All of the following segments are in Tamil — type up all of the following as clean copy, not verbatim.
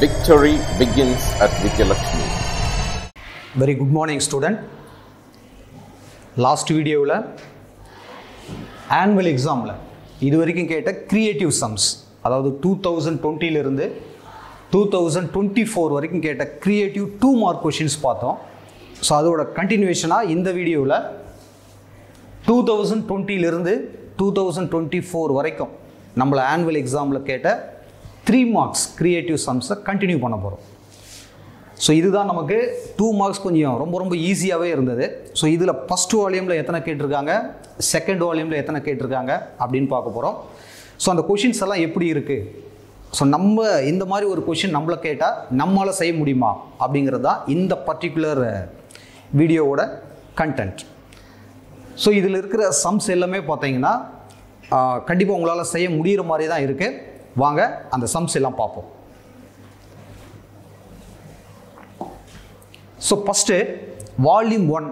Victory begins at Vidyalakshmi. Very good morning, student. Last video la annual exam la இதுவரைக்கும் கேட்ட creative sums, அதாவது 2020 ல இருந்து 2024 வரைக்கும் கேட்ட creative 2 mark questions பார்த்தோம். ஸோ அதோட கண்டினியூஷனா இந்த வீடியோவில் 2020 ல இருந்து 2024 வரைக்கும் நம்மள annual examல கேட்ட 3 marks creative sums கண்டினியூ பண்ண போகிறோம். ஸோ இதுதான் நமக்கு 2 மார்க்ஸ் கொஞ்சம் ரொம்ப ஈஸியாகவே இருந்தது. ஸோ இதில் ஃபஸ்ட் வால்யூமில் எத்தனை கேட்டிருக்காங்க, செகண்ட் வால்யூமில் எத்தனை கேட்டிருக்காங்க அப்படின்னு பார்க்க போகிறோம். ஸோ அந்த கொஷின்ஸ் எல்லாம் எப்படி இருக்குது, ஸோ நம்ம இந்த மாதிரி ஒரு கொஷின் நம்மளை கேட்டால் நம்மளால் செய்ய முடியுமா அப்படிங்கிறது தான் இந்த பர்டிகுலர் வீடியோவோட கண்டென்ட். ஸோ இதில் இருக்கிற சம்ஸ் எல்லாமே பார்த்தீங்கன்னா கண்டிப்பாக உங்களால் செய்ய முடிகிற மாதிரி தான் இருக்குது. வாங்க அந்த சம்ஸ் எல்லாம் பார்ப்போம். ஸோ ஃபஸ்ட்டு வால்யூம் 1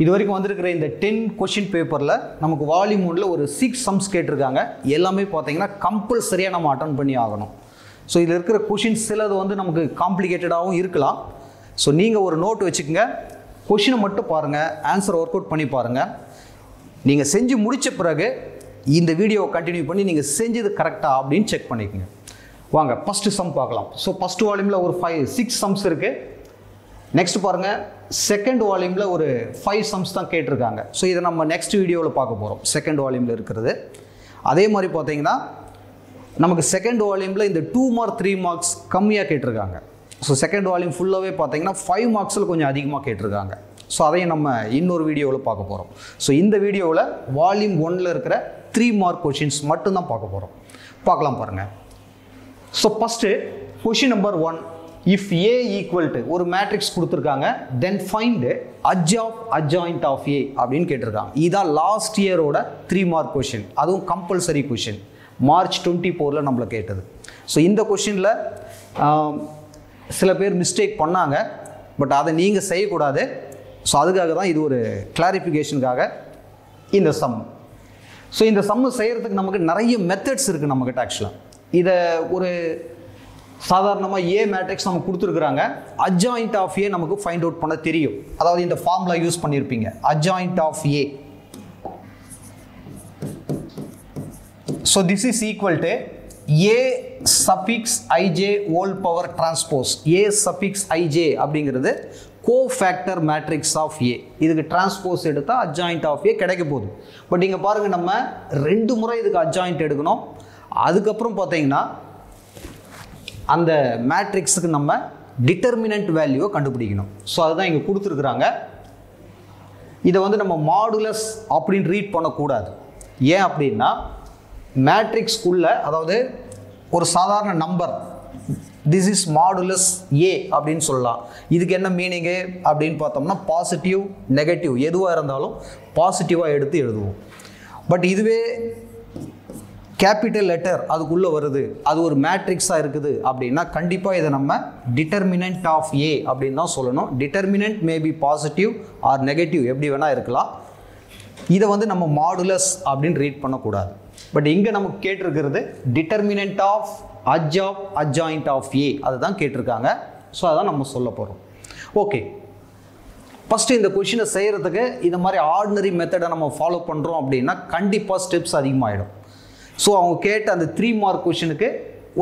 இது வரைக்கும் வந்திருக்கிற இந்த 10 கொஷின் பேப்பரில் நமக்கு வால்யூம் 1ல் ஒரு 6 சம்ஸ் கேட்டிருக்காங்க. எல்லாமே பார்த்தீங்கன்னா கம்பல்சரியாக நம்ம அட்டன் பண்ணி ஆகணும். ஸோ இதில் இருக்கிற கொஷின்ஸ் சிலது வந்து நமக்கு காம்ப்ளிகேட்டடாகவும் இருக்கலாம். ஸோ நீங்கள் ஒரு நோட் வச்சுக்கோங்க, கொஷினை மட்டும் பாருங்கள், ஆன்சர் ஒர்க் அவுட் பண்ணி பாருங்கள். நீங்கள் செஞ்சு முடித்த பிறகு இந்த வீடியோவை கண்டினியூ பண்ணி நீங்கள் செஞ்சது கரெக்டாக அப்படின்னு செக் பண்ணிக்கோங்க. வாங்க ஃபஸ்ட்டு சம் பார்க்கலாம். ஸோ ஃபஸ்ட் வால்யூமில் ஒரு 6 சம்ஸ் இருக்குது. நெக்ஸ்ட் பாருங்கள், செகண்ட் வால்யூமில் ஒரு 5 சம்ஸ் தான் கேட்டிருக்காங்க. ஸோ இதை நம்ம நெக்ஸ்ட் வீடியோவில் பார்க்க போகிறோம், செகண்ட் வால்யூமில் இருக்கிறது. அதே மாதிரி பார்த்தீங்கன்னா நமக்கு செகண்ட் வால்யூமில் இந்த 2 மார்க் 3 மார்க்ஸ் கம்மியாக கேட்டிருக்காங்க. ஸோ செகண்ட் வால்யூம் ஃபுல்லாகவே பார்த்தீங்கன்னா 5 மார்க்ஸில் கொஞ்சம் அதிகமாக கேட்டிருக்காங்க. ஸோ அதையும் நம்ம இன்னொரு வீடியோவில் பார்க்க போகிறோம். ஸோ இந்த வீடியோவில் வால்யூம் 1ல் இருக்கிற 3 மார்க் கொஷின்ஸ் மட்டும்தான் பார்க்க போகிறோம். பார்க்கலாம் பாருங்கள். So first question number 1, if A equal to ஒரு மேட்ரிக்ஸ் கொடுத்துருக்காங்க, தென் ஃபைண்ட் adjoint ஆஃப் ஏ அப்படின்னு கேட்டிருக்காங்க. இதான் லாஸ்ட் இயரோட 3 மார்க் கொஷின், அதுவும் கம்பல்சரி கொஷின், மார்ச் 24ல் நம்மளை கேட்டது. ஸோ இந்த கொஷினில் சில பேர் மிஸ்டேக் பண்ணாங்க, பட் அதை நீங்கள் செய்யக்கூடாது. ஸோ அதுக்காக தான் இது ஒரு கிளாரிஃபிகேஷனுக்காக இந்த சம். ஸோ இந்த சம்மு செய்கிறதுக்கு நமக்கு நிறைய மெத்தட்ஸ் இருக்குது நம்மக்கிட்ட. ஆக்சுவலாக இதை ஒரு சாதாரணமாக ஏ மேட்ரிக்ஸ் நமக்கு கொடுத்துருக்குறாங்க, adjoint ஆஃப் ஏ நமக்கு ஃபைண்ட் அவுட் பண்ண தெரியும். அதாவது இந்த ஃபார்முலா யூஸ் பண்ணியிருப்பீங்க, adjoint of A. So this is equal to A suffix I J whole power transpose. A suffix I J அப்படிங்கிறது கோஃபேக்டர் மேட்ரிக்ஸ் ஆஃப் ஏ. இதுக்கு டிரான்ஸ்போஸ் எடுத்தால் adjoint ஆஃப் ஏ கிடைக்க போகுது. பட் இங்கே பாருங்கள், நம்ம 2 முறை இதுக்கு adjoint எடுக்கணும். அதுக்கப்புறம் பார்த்தீங்கன்னா அந்த மேட்ரிக்ஸுக்கு நம்ம டிட்டர்மினன்ட் வேல்யூவை கண்டுபிடிக்கணும். ஸோ அதுதான் இங்கே கொடுத்துருக்குறாங்க. இதை வந்து நம்ம மாடுலஸ் அப்படின்னு ரீட் பண்ணக்கூடாது. ஏன் அப்படின்னா மேட்ரிக்ஸ்குள்ள, அதாவது ஒரு சாதாரண நம்பர், திஸ் இஸ் மாடுலஸ் ஏ அப்படின்னு சொல்லலாம். இதுக்கு என்ன மீனிங்கு அப்படின்னு பார்த்தோம்னா பாசிட்டிவ் நெகட்டிவ் எதுவாக இருந்தாலும் பாசிட்டிவாக எடுத்து எழுதுவோம். பட் இதுவே கேபிட்டல் லெட்டர் அதுக்குள்ளே வருது, அது ஒரு மேட்ரிக்ஸாக இருக்குது அப்படின்னா கண்டிப்பாக இதை நம்ம டிட்டர்மினன்ட் ஆஃப் ஏ அப்படின்னு தான் சொல்லணும். Determinant maybe positive or negative எப்படி வேணால் இருக்கலாம். இதை வந்து நம்ம மாடுலஸ் அப்படின்னு ரீட் பண்ணக்கூடாது. பட் இங்கே நமக்கு கேட்டிருக்கிறது டிட்டர்மினன்ட் ஆஃப் adjoint ஆஃப் ஏ, அதுதான் கேட்டிருக்காங்க. ஸோ அதான் நம்ம சொல்ல போகிறோம். ஓகே, ஃபஸ்ட்டு இந்த கொஷினை செய்கிறதுக்கு இந்த மாதிரி ஆர்டினரி மெத்தடை நம்ம ஃபாலோ பண்ணுறோம் அப்படின்னா கண்டிப்பாக ஸ்டெப்ஸ் அதிகமாகிடும். ஸோ அவங்க கேட்ட அந்த 3 மார்க் கொஷினுக்கு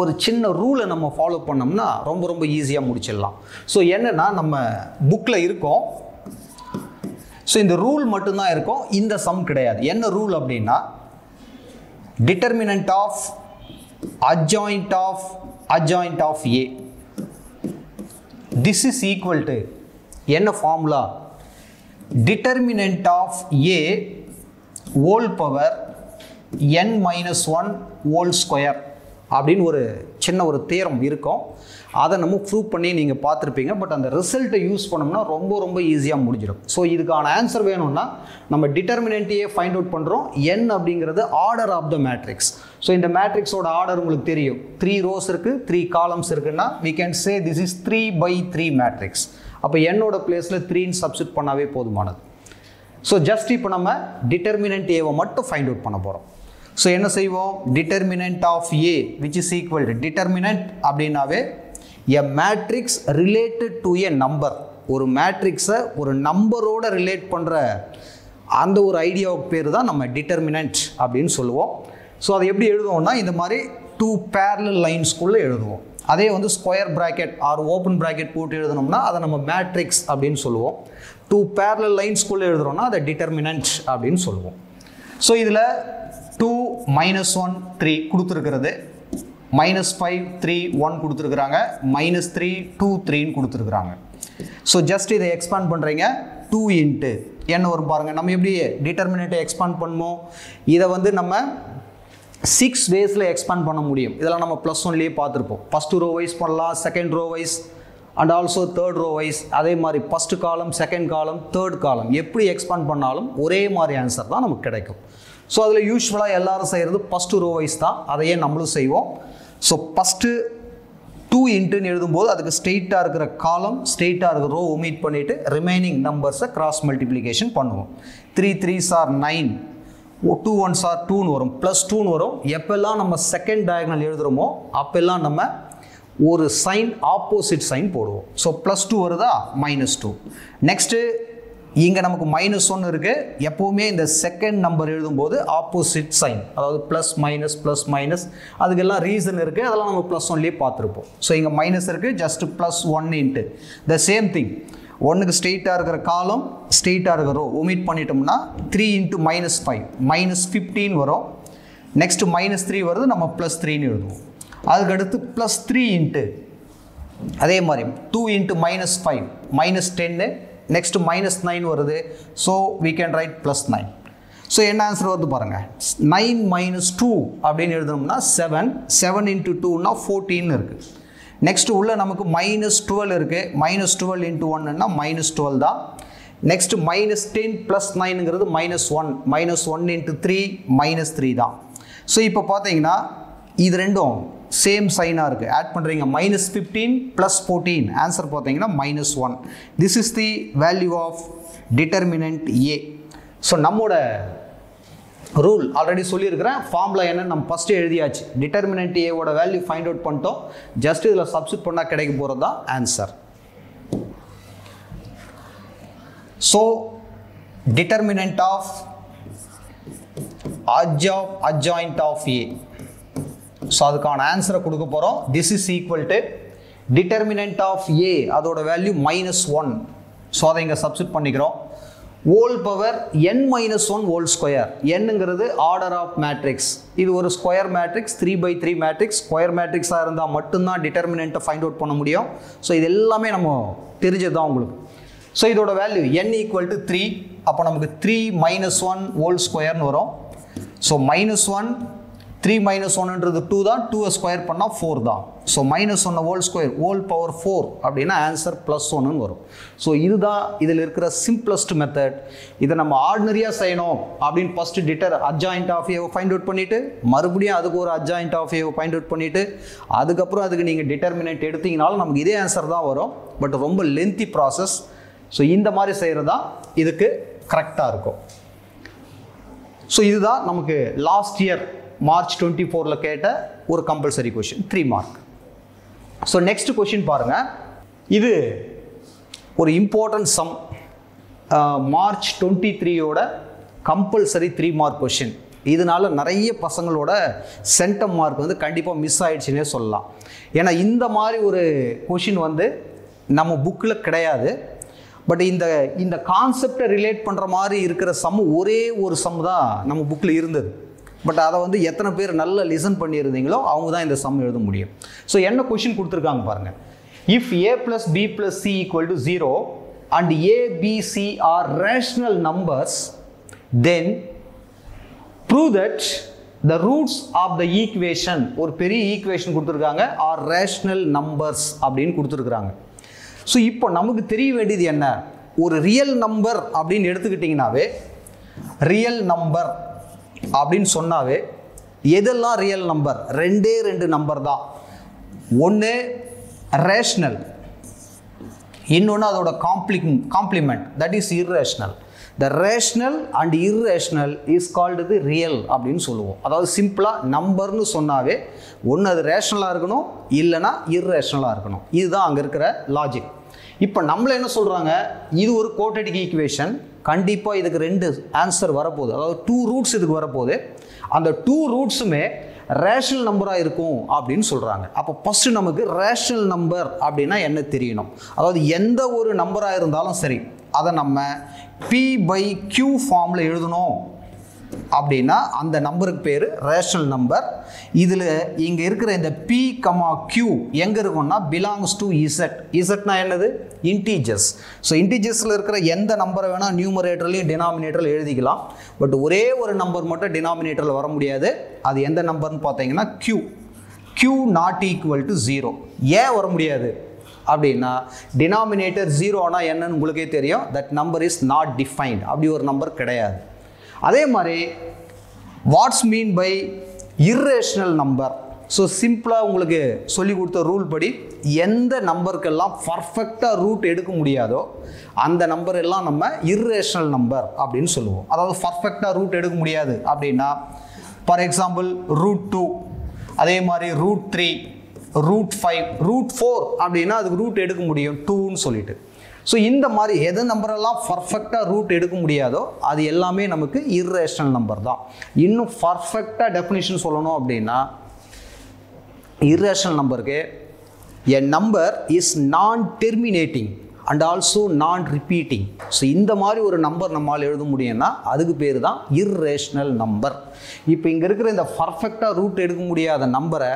ஒரு சின்ன ரூலை நம்ம ஃபாலோ பண்ணோம்னா ரொம்ப ஈஸியாக முடிச்சிடலாம். ஸோ என்னென்னா நம்ம புக்கில் இருக்கோம். ஸோ இந்த ரூல் மட்டும்தான் இருக்கும், இந்த சம் கிடையாது. என்ன ரூல் அப்படின்னா determinant of adjoint of A, this is equal to என்ன formula, determinant of A whole power n-1 whole square அப்படின்னு ஒரு சின்ன ஒரு தியரம் இருக்கும். அதை நம்ம ப்ரூவ் பண்ணி நீங்கள் பார்த்துருப்பீங்க. பட் அந்த ரிசல்ட்டை யூஸ் பண்ணோம்னா ரொம்ப ஈஸியாக முடிஞ்சிடும். ஸோ இதுக்கான ஆன்சர் வேணும்னா நம்ம டிட்டர்மினன்ட்டையே ஃபைண்ட் அவுட் பண்ணுறோம். n அப்படிங்கிறது order of the matrix. So இந்த மேட்ரிக்ஸோட ஆர்டர் உங்களுக்கு தெரியும், 3 rows இருக்குது, 3 columns இருக்குன்னா we can say this is 3/3 matrix. அப்போ என்னோட பிளேஸில் 3ன்னு சப்ஸ்டிட் பண்ணாவே போதுமானது. ஸோ ஜஸ்ட் இப்போ நம்ம டிட்டர்மினன்ட் ஏவை மட்டும் ஃபைண்ட் அவுட் பண்ண போகிறோம். ஸோ என்ன செய்வோம், determinant of A which is equal to, determinant அப்படின்னாவே a matrix related to a number. ஒரு மேட்ரிக்ஸை ஒரு நம்பரோட ரிலேட் பண்ணுற அந்த ஒரு ஐடியாவுக்கு பேர் தான் நம்ம டிட்டர்மினன்ட் அப்படின்னு சொல்லுவோம். ஸோ அதை எப்படி எழுதுவோம்னா இந்த மாதிரி 2 parallel லைன்ஸ்குள்ளே எழுதுவோம். அதே வந்து square bracket or open bracket போட்டு எழுதணும்னா அதை நம்ம மேட்ரிக்ஸ் அப்படின்னு சொல்லுவோம். 2 parallel லைன்ஸ்குள்ளே எழுதுறோம்னா அதை டிட்டர்மினன்ட் அப்படின்னு சொல்லுவோம். ஸோ இதில் 2 -1 3 கொடுத்துருக்கிறது, -5 3 1 கொடுத்துருக்குறாங்க, -3 2 3ன்னு கொடுத்துருக்குறாங்க. ஸோ ஜஸ்ட் இதை எக்ஸ்பாண்ட் பண்ணுறீங்க. 2 இன்ட்டு என்ன வரும் பாருங்கள். நம்ம எப்படி டிட்டர்மினேட்டை எக்ஸ்பாண்ட் பண்ணுமோ இதை வந்து நம்ம 6 வேஸில் எக்ஸ்பாண்ட் பண்ண முடியும். இதெல்லாம் நம்ம +1லேயே பார்த்துருப்போம். ஃபஸ்ட்டு ரோ வைஸ் பண்ணலாம், second row wise and also third row wise. அதே மாதிரி ஃபஸ்ட்டு காலம், செகண்ட் காலம், தேர்ட் காலம் எப்படி எக்ஸ்பாண்ட் பண்ணாலும் ஒரே மாதிரி ஆன்சர் தான் நமக்கு கிடைக்கும். ஸோ அதில் யூஸ்வலாக எல்லாரும் செய்கிறது ஃபஸ்ட்டு ரோ வைஸ் தான், அதையே நம்மளும் செய்வோம். ஸோ ஃபஸ்ட்டு 2 இன்ட்டுன்னு எழுதும்போது அதுக்கு ஸ்ட்ரெயிட்டாக இருக்கிற காலம், ஸ்ட்ரெயிட்டாக இருக்கிற ரோ ஒமிட் பண்ணிவிட்டு ரிமைனிங் நம்பர்ஸை கிராஸ் மல்டிப்ளிகேஷன் பண்ணுவோம். 3 3s are 9, 2 1s are 2ன்னு வரும், +2ன்னு வரும். எப்பெல்லாம் நம்ம செகண்ட் டயகனல் எழுதுகிறோமோ அப்பெல்லாம் நம்ம ஒரு சைன் ஆப்போசிட் சைன் போடுவோம். ஸோ +2 வருதா, -2. நெக்ஸ்ட்டு இங்கே நமக்கு -1 இருக்குது. எப்போவுமே இந்த செகண்ட் நம்பர் எழுதும்போது ஆப்போசிட் சைன், அதாவது ப்ளஸ் மைனஸ் அதுக்கெல்லாம் ரீசன் இருக்குது, அதெல்லாம் நம்ம +1லேயே பார்த்துருப்போம். ஸோ இங்கே மைனஸ் இருக்குது, just +1 into the same thing. 1க்கு ஸ்ட்ரெயிட்டாக இருக்கிற காலம், ஸ்ட்ரெயிட்டாக இருக்கிற ரோ ஒமிட் பண்ணிட்டோம்னா 3 இன்ட்டு -5 -15 வரும். நெக்ஸ்ட்டு -3 வருது, நம்ம +3ன்னு எழுதுவோம். அதுக்கடுத்து +3 இன்ட்டு அதே மாதிரி 2 இன்ட்டு -5 -10, நெக்ஸ்ட் -9 வருது. So we can write +9. So என்ன ஆன்சர் வருது பாருங்கள். 9 - 2 அப்படின்னு எழுதணும்னா 7, 7 இன்ட்டு 2னா 14 இருக்குது. நெக்ஸ்ட் உள்ள நமக்கு -12 இருக்குது, -12 இன்ட்டு 1ன்னா -12 தான். நெக்ஸ்ட் -10 + 9ங்கிறது -1, -1 இன்ட்டு 3 -3 தான். ஸோ இப்போ பார்த்தீங்கன்னா இது ரெண்டும் சேம் சைனாக இருக்குது. ஆட் பண்ணுறீங்க, -15 + 14, ஆன்சர் பார்த்தீங்கன்னா -1. This is the value of determinant A. So நம்மளோட ரூல் ஆல்ரெடி சொல்லியிருக்கிறேன். ஃபார்முலா என்ன நம்ம ஃபஸ்ட்டு எழுதியாச்சு. டிட்டர்மினன்ட் ஏவோட வேல்யூ ஃபைண்ட் அவுட் பண்ணிட்டோம். ஜஸ்ட் இதில் சப்ஸ்டிட் பண்ணால் கிடைக்க போகிறது தான் answer. So determinant of adjoint of A. So அதுக்கான ஆன்சரை கொடுக்க போகிறோம். This is equal to determinant of A, அதோட வேல்யூ -1. ஸோ அதை இங்கே சப்ஸ்டிட் பண்ணிக்கிறோம். Whole power n - 1 whole square. என்னங்கிறது ஆர்டர் ஆஃப் மேட்ரிக்ஸ். இது ஒரு ஸ்கொயர் மேட்ரிக்ஸ், 3/3 மேட்ரிக்ஸ். ஸ்கொயர் மேட்ரிக்ஸாக இருந்தால் மட்டும்தான் டிட்டர்மினன்ட்டை ஃபைண்ட் அவுட் பண்ண முடியும். ஸோ இது எல்லாமே நம்ம தெரிஞ்சது தான் உங்களுக்கு. ஸோ இதோட வேல்யூ n = 3. அப்போ நமக்கு 3 - 1 ஹோல் ஸ்கொயர்னு வரும். ஸோ -1 3 - 1ன்றது 2 தான், 2 ஸ்கொயர் பண்ணால் 4 தான். So -1 whole square whole power 4 அப்படின்னா ஆன்சர் +1ன்னு வரும். ஸோ இதுதான் இதில் இருக்கிற சிம்பிளஸ்ட் மெத்தட். இதை நம்ம ஆர்டினரியாக செய்யணும் அப்படின்னு ஃபஸ்ட்டு adjoint ஆஃப் ஏவை ஃபைண்ட் அவுட் பண்ணிவிட்டு மறுபடியும் அதுக்கு ஒரு adjoint ஆஃப் ஏவை ஃபைண்ட் அவுட் பண்ணிவிட்டு அதுக்கப்புறம் அதுக்கு நீங்கள் டிட்டர்மினன்ட் எடுத்தீங்கனாலும் நமக்கு இதே ஆன்சர் தான் வரும். பட் ரொம்ப லென்த்தி ப்ராசஸ். ஸோ இந்த மாதிரி செய்கிறது தான் இதுக்கு கரெக்டாக இருக்கும். ஸோ இதுதான் நமக்கு லாஸ்ட் இயர் March 24 கேட்ட ஒரு compulsory question, 3 mark. So next question பாருங்கள். இது ஒரு இம்பார்ட்டன்ட் சம், March 23யோட கம்பல்சரி 3 மார்க் கொஷின். இதனால நிறைய பசங்களோட சென்டம் மார்க் வந்து கண்டிப்பாக மிஸ் ஆயிடுச்சுன்னே சொல்லலாம். ஏன்னா இந்த மாதிரி ஒரு கொஷின் வந்து நம்ம புக்கில் கிடையாது. பட் இந்த கான்செப்டை ரிலேட் பண்ணுற மாதிரி இருக்கிற சம் ஒரே ஒரு சம் தான் நம்ம புக்கில் இருந்தது. பட் அதை வந்து எத்தனை பேர் நல்லா லிசன் பண்ணியிருந்தீங்களோ அவங்க தான் இந்த சம் எழுத முடியும். ஸோ என்ன கொஷின் கொடுத்துருக்காங்க பாருங்கள். If a + b + c = 0 and a, b, c are rational numbers, then prove that the roots of the equation, ஒரு பெரிய ஈக்குவேஷன் கொடுத்துருக்காங்க, are rational numbers அப்படின்னு கொடுத்துருக்குறாங்க. ஸோ இப்போ நமக்கு தெரிய வேண்டியது என்ன, ஒரு ரியல் நம்பர் அப்படின்னு எடுத்துக்கிட்டிங்கனாவே, ரியல் நம்பர் அப்படின்னு சொன்னாவே எதெல்லாம் ரியல் நம்பர்? 2 நம்பர் தான். ஒன்று ரேஷ்னல், இன்னொன்று அதோட complement, that is irrational. the rational and irrational is called the real அப்படின்னு சொல்லுவோம். அதாவது சிம்பிளாக நம்பர்னு சொன்னாவே ஒன்று அது ரேஷனலாக இருக்கணும், இல்லைனா இர்ரேஷனலாக இருக்கணும். இதுதான் அங்கே இருக்கிற லாஜிக். இப்போ நம்மள என்ன சொல்கிறாங்க, இது ஒரு குவாட்ரேட்டிக் ஈக்குவேஷன், கண்டிப்பாக இதுக்கு 2 ஆன்சர் வரப்போகுது, அதாவது 2 ரூட்ஸ் இதுக்கு வரப்போகுது. அந்த 2 ரூட்ஸுமே ரேஷனல் நம்பராக இருக்கும் அப்படின்னு சொல்கிறாங்க. அப்போ ஃபஸ்ட்டு நமக்கு ரேஷனல் நம்பர் அப்படின்னா என்ன தெரியணும். அதாவது எந்த ஒரு நம்பராக இருந்தாலும் சரி அதை நம்ம P/Q ஃபார்மில் எழுதணும் அப்படின்னா அந்த நம்பருக்கு பேர் ரேஷனல் நம்பர். இதில் இங்கே இருக்கிற இந்த P, Q எங்கே இருக்கும்னா பிலாங்ஸ் டு இசட். இசட்னா என்னது, இன்டீஜர்ஸ். ஸோ இன்டீஜர்ஸில் இருக்கிற எந்த நம்பரை வேணால் நியூமரேட்டர்லையும் டினாமினேட்டரில் எழுதிக்கலாம். பட் ஒரே ஒரு நம்பர் மட்டும் டினாமினேட்டரில் வர முடியாது. அது எந்த நம்பர்னு பார்த்தீங்கன்னா Q. Q not equal to 0. ஏன் வர முடியாது அப்படின்னா டினாமினேட்டர் 0 ஆனால் என்னன்னு உங்களுக்கே தெரியும், that number is not defined. அப்படி ஒரு நம்பர் கிடையாது. அதே மாதிரி what's mean by irrational number. So சிம்பிளாக உங்களுக்கு சொல்லி கொடுத்த ரூல் படி எந்த நம்பருக்கெல்லாம் பர்ஃபெக்டாக ரூட் எடுக்க முடியாதோ அந்த நம்பர் எல்லாம் நம்ம இர்ரேஷனல் நம்பர் அப்படின்னு சொல்லுவோம். அதாவது பர்ஃபெக்டாக ரூட் எடுக்க முடியாது அப்படின்னா ஃபார் எக்ஸாம்பிள் √2, அதே மாதிரி √3, √5, √4 அப்படின்னா அதுக்கு ரூட் எடுக்க முடியும் 2ன்னு சொல்லிட்டு. ஸோ இந்த மாதிரி எது நம்பரெல்லாம் பர்ஃபெக்டாக ரூட் எடுக்க முடியாதோ அது எல்லாமே நமக்கு இர்ரேஷனல் நம்பர் தான். இன்னும் பர்ஃபெக்டாக டெஃபினிஷன் சொல்லணும் அப்படின்னா இர்ரேஷனல் நம்பருக்கு எ நம்பர் இஸ் நான் டெர்மினேட்டிங் அண்ட் ஆல்சோ நான் ரிப்பீட்டிங். ஸோ இந்த மாதிரி ஒரு நம்பர் நம்மளால் எழுத முடியும்னா அதுக்கு பேர் தான் இர்ரேஷனல் நம்பர். இப்போ இங்கே இருக்கிற இந்த பர்ஃபெக்டாக ரூட் எடுக்க முடியாத நம்பரை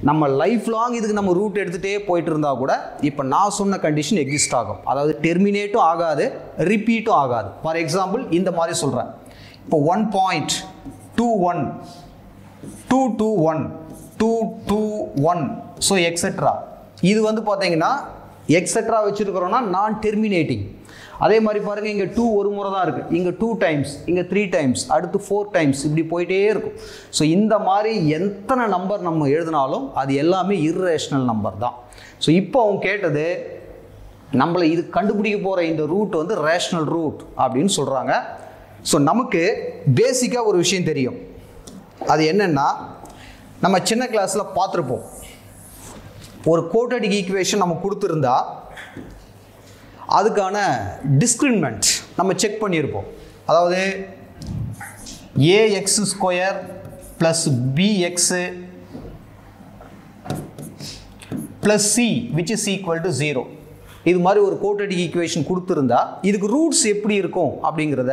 நம்ம லைஃப் லாங் இதுக்கு நம்ம ரூட் எடுத்துகிட்டே போயிட்டு இருந்தால் கூட இப்போ நான் சொன்ன கண்டிஷன் எக்ஸிஸ்ட் ஆகும். அதாவது டெர்மினேட்டும் ஆகாது, ரிப்பீட்டும் ஆகாது. ஃபார் எக்ஸாம்பிள் இந்த மாதிரி சொல்கிறேன், இப்போ 1.21, 221, 221, ஸோ எக்ஸெட்ரா. இது வந்து பார்த்தீங்கன்னா எக்ஸெட்ரா வச்சுருக்கிறோன்னா நான் டெர்மினேட்டிங். அதே மாதிரி பாருங்கள், இங்கே 2 ஒரு முறை தான் இருக்குது, இங்கே 2 டைம்ஸ், இங்கே 3 டைம்ஸ், அடுத்து 4 டைம்ஸ், இப்படி போயிட்டே இருக்கும். ஸோ இந்த மாதிரி எத்தனை நம்பர் நம்ம எழுதினாலும் அது எல்லாமே இர்ரேஷனல் நம்பர் தான். ஸோ இப்போ அவங்க கேட்டது நம்மளை இது கண்டுபிடிக்க போகிற இந்த ரூட் வந்து ரேஷனல் ரூட் அப்படின்னு சொல்கிறாங்க. ஸோ நமக்கு பேசிக்காக ஒரு விஷயம் தெரியும். அது என்னென்னா, நம்ம சின்ன கிளாஸில் பார்த்துருப்போம், ஒரு குவாட்ரேட்டிக் ஈக்குவேஷன் நம்ம கொடுத்துருந்தா அதுக்கான டிஸ்கிரிமினன்ட் நம்ம செக் பண்ணியிருப்போம். அதாவது ax² + bx + c which is equal to 0. இது மாதிரி ஒரு குவாட்ரேட்டிக் ஈக்குவேஷன் கொடுத்துருந்தா இதுக்கு ரூட்ஸ் எப்படி இருக்கும் அப்படிங்கிறத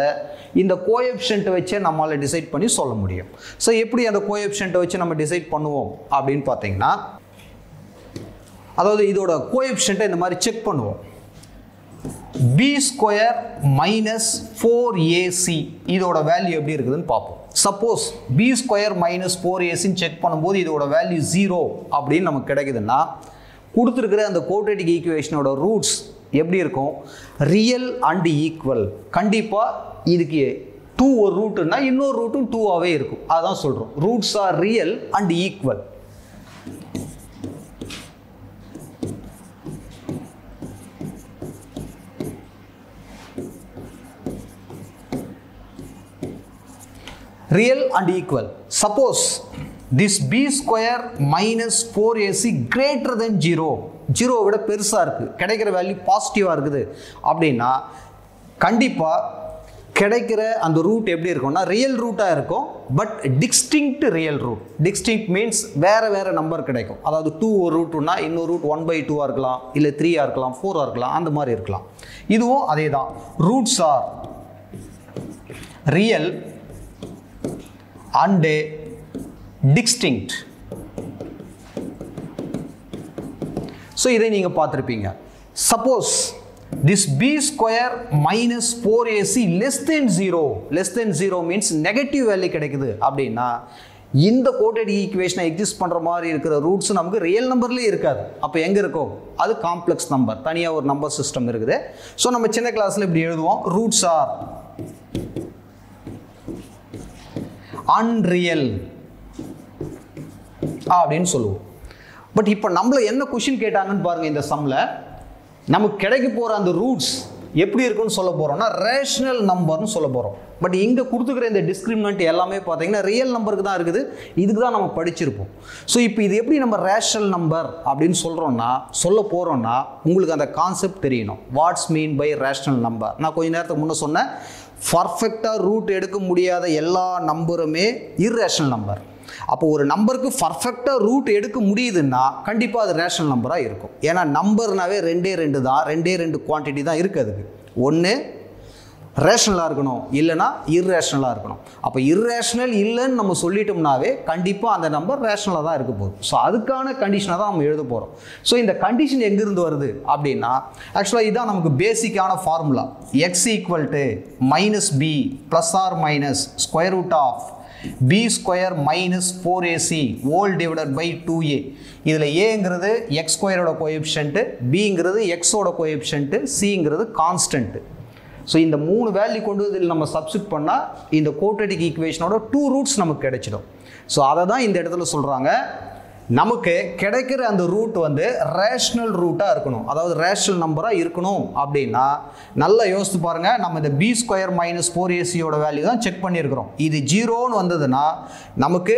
இந்த கோஎஃபிஷியன்ட்டை வச்சு நம்மளால் டிசைட் பண்ணி சொல்ல முடியும். ஸோ எப்படி அந்த கோஎஃபிஷியன்ட்டை வச்சு நம்ம டிசைட் பண்ணுவோம் அப்படின்னு பார்த்தீங்கன்னா, அதாவது இதோட கோஎஃபிஷியன்ட்டை இந்த மாதிரி செக் பண்ணுவோம். b² - 4ac இதோட வேல்யூ எப்படி இருக்குதுன்னு பார்ப்போம். சப்போஸ் b² - 4ac செக் பண்ணும்போது இதோட வேல்யூ 0 அப்படின்னு நமக்கு கிடைக்குதுன்னா கொடுத்துருக்கிற அந்த குவாட்ரேட்டிக் ஈக்குவேஷனோட ரூட்ஸ் எப்படி இருக்கும், ரியல் அண்ட் ஈக்குவல். கண்டிப்பாக இதுக்கு 2 ஒரு ரூட்டுன்னா இன்னொரு ரூட்டும் 2ஆகவே இருக்கும். அதான் சொல்கிறோம், roots are real and equal. Real and equal. Suppose this b² - 4ac greater than 0, 0 விட பெருசாக இருக்குது, கிடைக்கிற வேல்யூ பாசிட்டிவாக இருக்குது அப்படின்னா கண்டிப்பாக கிடைக்கிற அந்த ரூட் எப்படி இருக்கும்னா ரியல் ரூட்டாக இருக்கும். But distinct real root. Distinct means வேறு வேறு நம்பர் கிடைக்கும். அதாவது 2 ஒரு ரூட்டுன்னா இன்னொரு ரூட் 1/2 இருக்கலாம், இல்லை 3 இருக்கலாம், 4 இருக்கலாம், அந்த மாதிரி இருக்கலாம். இதுவும் அதே தான். Roots are real and distinct. So இதை நீங்கள் பார்த்துருப்பீங்க. Suppose this b² - 4ac less than 0, less than 0 means negative value கிடைக்குது அப்படின்னா இந்த குவாட்ரேட்டிக் ஈக்குவேஷனை எக்ஸிஸ்ட் பண்ணுற மாதிரி இருக்கிற ரூட்ஸ் நமக்கு ரியல் நம்பர்லேயே இருக்காது. அப்போ எங்கே இருக்கும், அது காம்ப்ளெக்ஸ் நம்பர், தனியாக ஒரு நம்பர் சிஸ்டம் இருக்குது. ஸோ நம்ம சின்ன கிளாஸில் இப்படி எழுதுவோம், ரூட்ஸ் ஆர் அன்ரியல் அப்படின்னு சொல்லுவோம். பட் இப்போ நம்மள என்ன கொஸ்டின் கேட்டாங்கன்னு பாருங்க. இந்த சம்மில் நமக்கு கிடைக்க போகிற அந்த ரூட்ஸ் எப்படி இருக்குன்னு சொல்ல போகிறோம்னா ரேஷனல் நம்பர்னு சொல்ல போகிறோம். பட் இங்கே கொடுத்துக்கிற இந்த டிஸ்கிரிமினன்ட் எல்லாமே பார்த்தீங்கன்னா ரியல் நம்பருக்கு தான் இருக்குது. இதுக்கு தான் நம்ம படிச்சிருப்போம். ஸோ இப்போ இது எப்படி நம்ம ரேஷனல் நம்பர் அப்படின்னு சொல்ல போகிறோம்னா உங்களுக்கு அந்த கான்செப்ட் தெரியணும். What's mean by rational number. நான் கொஞ்ச நேரத்துக்கு முன்னே சொன்னேன், பர்ஃபெக்டாக ரூட் எடுக்க முடியாத எல்லா நம்பருமே இர்ரேஷனல் நம்பர். அப்போ ஒரு நம்பருக்கு பர்ஃபெக்டாக ரூட் எடுக்க முடியுதுன்னா கண்டிப்பாக அது ரேஷனல் நம்பராக இருக்கும். ஏன்னா நம்பர்னாவே ரெண்டு தான், ரெண்டு குவான்டிட்டி தான் இருக்குது. அதுக்கு ஒன்று ரேஷனலாக இருக்கணும், இல்லைனா இர்ரேஷனலாக இருக்கணும். அப்போ இர்ரேஷனல் இல்லைன்னு நம்ம சொல்லிட்டோம்னாவே கண்டிப்பாக அந்த நம்பர் ரேஷனலாக தான் இருக்க போகுது. ஸோ அதுக்கான கண்டிஷனை தான் நம்ம எழுத போகிறோம். ஸோ இந்த கண்டிஷன் எங்கேருந்து வருது அப்படின்னா ஆக்சுவலாக இதுதான் நமக்கு பேசிக்கான formula. X equal to minus B plus or minus square root of b square minus 4ac whole divided by 2a. இதில் ஏங்கிறது எக்ஸ் ஸ்கொயரோட கோஎஃபிஷியன்ட்டு, பிங்கிறது எக்ஸோட கோஎஃபிஷியன்ட்டு, சிங்கிறது கான்ஸ்டன்ட்டு. ஸோ இந்த 3 வேல்யூ கொண்டு இதில் நம்ம சப்ஸ்டிட் பண்ணால் இந்த குவாட்ரேட்டிக் ஈக்குவேஷனோட 2 ரூட்ஸ் நமக்கு கிடைச்சிடும். ஸோ அதை தான் இந்த இடத்துல சொல்கிறாங்க, நமக்கு கிடைக்கிற அந்த ரூட் வந்து ரேஷனல் ரூட்டாக இருக்கணும், அதாவது ரேஷனல் நம்பராக இருக்கணும். அப்படின்னா நல்லா யோசித்து பாருங்கள், நம்ம இந்த b square minus 4ac value தான் செக் பண்ணியிருக்கிறோம். இது 0ன்னு வந்ததுன்னா நமக்கு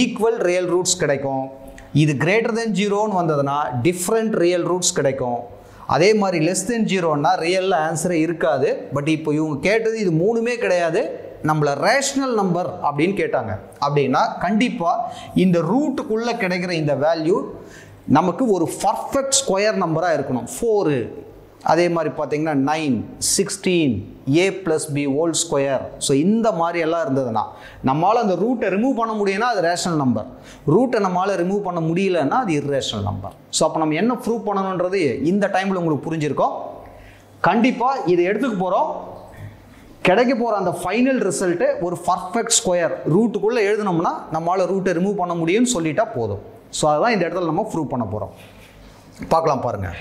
ஈக்குவல் ரியல் ரூட்ஸ் கிடைக்கும். இது கிரேட்டர் தென் 0ன்னு வந்ததுன்னா டிஃப்ரெண்ட் ரியல் ரூட்ஸ் கிடைக்கும். அதே மாதிரி லெஸ் தென் 0ன்னா ரியலில் ஆன்சரே இருக்காது. பட் இப்போ இவங்க கேட்டது இது 3மே கிடையாது, நம்மளை ரேஷனல் நம்பர் அப்படின்னு கேட்டாங்க. அப்படின்னா கண்டிப்பாக இந்த ரூட்டுக்குள்ளே கிடைக்கிற இந்த வேல்யூ நமக்கு ஒரு பர்ஃபெக்ட் ஸ்கொயர் நம்பராக இருக்கணும். 4, அதே மாதிரி பார்த்தீங்கன்னா 9, 16, a + b whole square. So இந்த மாதிரி எல்லாம் இருந்ததுன்னா நம்மளால் அந்த ரூட்டை ரிமூவ் பண்ண முடியும்னா அது ரேஷனல் நம்பர். ரூட்டை நம்மளால் ரிமூவ் பண்ண முடியலன்னா அது இர்ரேஷனல் நம்பர். ஸோ அப்போ நம்ம என்ன ப்ரூவ் பண்ணணுன்றது இந்த டைமில் உங்களுக்கு புரிஞ்சிருக்கோம். கண்டிப்பாக இதை எடுத்துக்க போகிறோம். கிடைக்க போகிற அந்த ஃபைனல் ரிசல்ட்டு ஒரு பர்ஃபெக்ட் ஸ்கொயர் ரூட்டுக்குள்ளே எழுதினோம்னா நம்மளால் ரூட்டை ரிமூவ் பண்ண முடியும்னு சொல்லிட்டா போதும். ஸோ அதுதான் இந்த இடத்துல நம்ம ப்ரூவ் பண்ண போகிறோம். பார்க்கலாம் பாருங்கள்.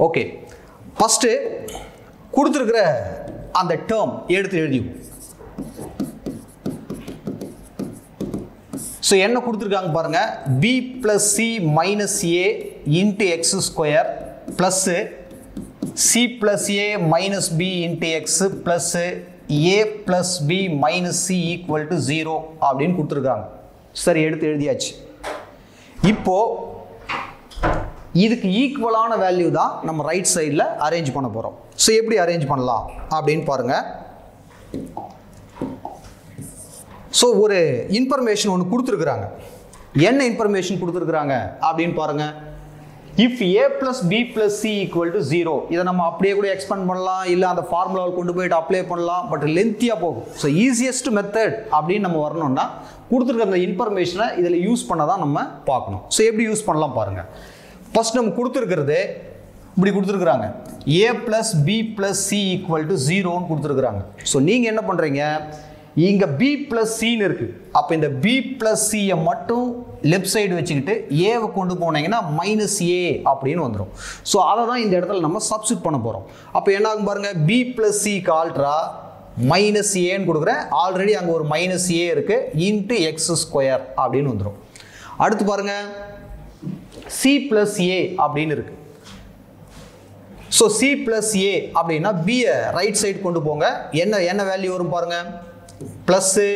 ஓகே, ஃபஸ்ட்டு கொடுத்துருக்கிற அந்த டேர்ம் எடுத்து எழுதியும். ஸோ என்ன கொடுத்துருக்காங்க பாருங்கள், b + c - a × x square plus c + a - b × x plus a + b - c = 0 அப்படின்னு கொடுத்துருக்காங்க. சரி, எடுத்து எழுதியாச்சு. இப்போது இதுக்கு ஈக்குவலான வேல்யூ தான் நம்ம ரைட் சைடில் அரேஞ்ச் பண்ண போகிறோம். ஸோ எப்படி அரேஞ்ச் பண்ணலாம் அப்படின்னு பாருங்கள். ஸோ ஒரு இன்ஃபர்மேஷன் ஒன்று கொடுத்துருக்குறாங்க. என்ன இன்ஃபர்மேஷன் கொடுத்துருக்குறாங்க அப்படின்னு பாருங்கள். இஃப் a + b + c = 0, இதை நம்ம அப்படியே கூட எக்ஸ்பேண்ட் பண்ணலாம், இல்லை அந்த ஃபார்முலாவில் கொண்டு போயிட்டு அப்ளை பண்ணலாம். பட் லென்த்தியாக போகும். ஸோ ஈஸியஸ்ட் மெத்தட் அப்படின்னு நம்ம வரணும்னா கொடுத்துருக்க அந்த இன்ஃபர்மேஷனை இதில் யூஸ் பண்ண தான் நம்ம பார்க்கணும். ஸோ எப்படி யூஸ் பண்ணலாம் பாருங்கள். ஃபர்ஸ்ட் நம்ம கொடுத்துருக்கிறது இப்படி கொடுத்துருக்குறாங்க, a + b + c = 0ன்னு கொடுத்துருக்குறாங்க. ஸோ நீங்கள் என்ன பண்ணுறீங்க, இங்கே b + cன்னு இருக்குது. அப்போ இந்த b + c மட்டும் லெஃப்ட் சைடு வச்சுக்கிட்டு ஏவை கொண்டு போனீங்கன்னா -a அப்படின்னு வந்துடும். ஸோ அதை தான் இந்த இடத்துல நம்ம சப்ஸ்டிட் பண்ண போகிறோம். அப்போ என்ன ஆகும் பாருங்கள், b + c ஆல்ட்ரா -aன்னு கொடுக்குறேன். ஆல்ரெடி அங்கே ஒரு -a இருக்குது, × x ஸ்கொயர் அப்படின்னு வந்துடும். அடுத்து பாருங்கள், c + a அப்படின்னு இருக்கு. ஸோ c + a அப்படின்னா b ரைட் சைடு கொண்டு போங்க. என்ன வேல்யூ வரும் பாருங்க, ப்ளஸ்ஸு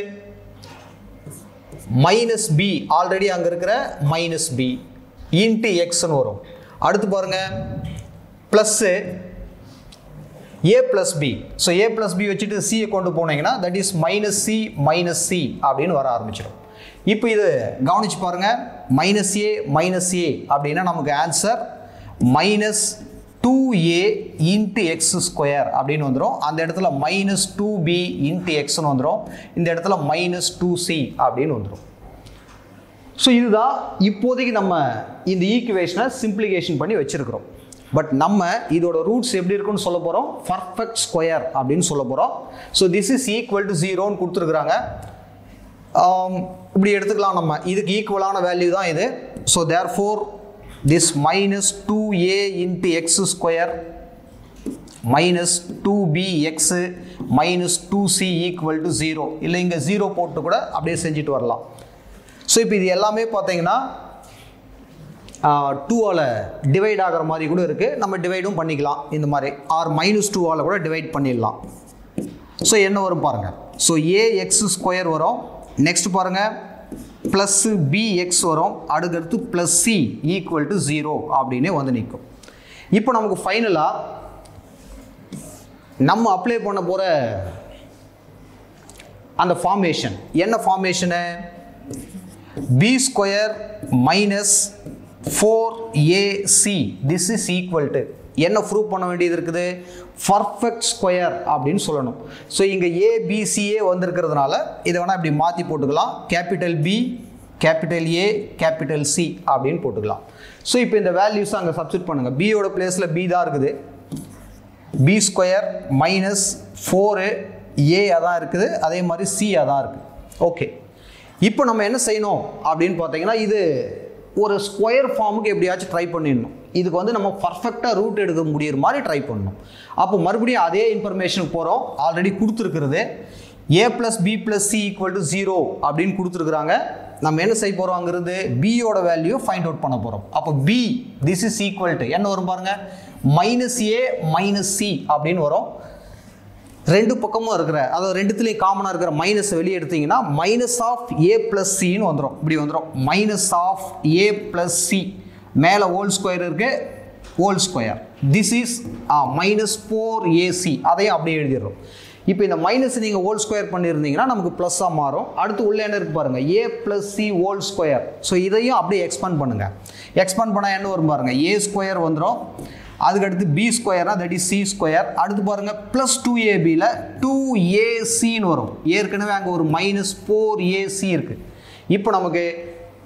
-b, ஆல்ரெடி அங்கே இருக்கிற -b × xன்னு வரும். அடுத்து பாருங்க, plus a + b. So a + b வச்சுட்டு c கொண்டு போனீங்கன்னா தட் இஸ் -c - c அப்படின்னு வர ஆரம்பிச்சிடும். இப்போ இது கவனிச்சு பாருங்க, -a அப்படின்னா நமக்கு ஆன்சர் -2a × x ஸ்கொயர் அப்படின்னு வந்துடும். அந்த இடத்துல -2b × xன்னு வந்துடும். இந்த இடத்துல -2c அப்படின்னு வந்துடும். ஸோ இதுதான் இப்போதைக்கு நம்ம இந்த ஈக்குவேஷனை சிம்பிளிகேஷன் பண்ணி வச்சிருக்கிறோம். பட் நம்ம இதோட ரூட்ஸ் எப்படி இருக்குன்னு சொல்ல போகிறோம், பர்ஃபெக்ட் ஸ்கொயர் அப்படின்னு சொல்ல போகிறோம். So this is equal to 0ன்னு கொடுத்துருக்குறாங்க. இப்படி எடுத்துக்கலாம் நம்ம, இதுக்கு ஈக்குவலான வேல்யூ தான் இது. So therefore this -2a × x square -2bx -2c = 0. இல்லை இங்கே 0 போட்டு கூட அப்படியே செஞ்சுட்டு வரலாம். ஸோ இப்போ இது எல்லாமே பார்த்தீங்கன்னா 2ஆல் டிவைட் ஆகிற மாதிரி கூட இருக்குது. நம்ம டிவைடும் பண்ணிக்கலாம் இந்த மாதிரி, ஆர் -2ஆல் கூட டிவைட் பண்ணிடலாம். ஸோ என்ன வரும் பாருங்கள். ஸோ ax² வரும். நெக்ஸ்ட் பாருங்கள் ப்ளஸ் bx வரும். அடுத்தடுத்து ப்ளஸ் c = 0 அப்படின்னே வந்து நிற்கும். இப்போ நமக்கு ஃபைனலாக நம்ம அப்ளை பண்ண போகிற அந்த ஃபார்மேஷன் என்ன formation? b² - 4ac this is equal to என்ன ப்ரூவ் பண்ண வேண்டியது இருக்குது? பர்ஃபெக்ட் ஸ்கொயர் அப்படின்னு சொல்லணும். ஸோ இங்கே ஏபிசிஏ வந்திருக்கிறதுனால இதை வேணால் இப்படி மாற்றி போட்டுக்கலாம். Capital B, capital A, capital C அப்படின்னு போட்டுக்கலாம். ஸோ இப்போ இந்த வேல்யூஸ் அங்கே சப்ஸ்டிட் பண்ணுங்கள். பியோட பிளேஸில் பி தான் இருக்குது. b² - 4a அதான் இருக்குது, அதே மாதிரி சி அதான் இருக்குது. ஓகே, இப்போ நம்ம என்ன செய்யணும் அப்படின்னு பார்த்தீங்கன்னா, இது ஒரு ஸ்கொயர் ஃபார்முக்கு எப்படியாச்சும் ட்ரை பண்ணிடணும். இதுக்கு வந்து நம்ம பர்ஃபெக்டாக ரூட் எடுக்க முடியிற மாதிரி ட்ரை பண்ணணும். அப்போ மறுபடியும் அதே இன்ஃபர்மேஷனுக்கு போகிறோம். ஆல்ரெடி கொடுத்துருக்கிறது a + b + c = 0 அப்படின்னு கொடுத்துருக்குறாங்க. நம்ம என்ன செய்ய போகிறோம்? அங்கிருந்து பியோட வேல்யூ ஃபைண்ட் அவுட் பண்ண போகிறோம். அப்போ b this is equal to என்ன வரும் பாருங்கள், -a - c அப்படின்னு வரும். ரெண்டு பக்கமும் இருக்கிற, அதாவது ரெண்டுத்துலேயும் காமனாக இருக்கிற மைனஸ் வெளியே எடுத்தீங்கன்னா -a + c வந்துடும். இப்படி வந்துடும் -a + c. மேலே ஹோல் ஸ்கொயர் இருக்கு, whole square. This is -4ac. அதையும் அப்படியே எழுதிடுறோம். இப்போ இந்த மைனஸ் நீங்கள் ஹோல் ஸ்கொயர் பண்ணியிருந்தீங்கன்னா நமக்கு ப்ளஸ்ஸாக மாறும். அடுத்து உள்ள என்ன இருக்கு பாருங்கள், a + c whole square. So இதையும் அப்படியே எக்ஸ்பேண்ட் பண்ணுங்கள். எக்ஸ்பேண்ட் பண்ணால் என்ன வரும் பாருங்கள், a² வந்துடும். அதுக்கடுத்து b² தட் இஸ் c². அடுத்து பாருங்கள் +2ab 2ac வரும். ஏற்கனவே அங்கே ஒரு -4ac இருக்குது. இப்போ நமக்கு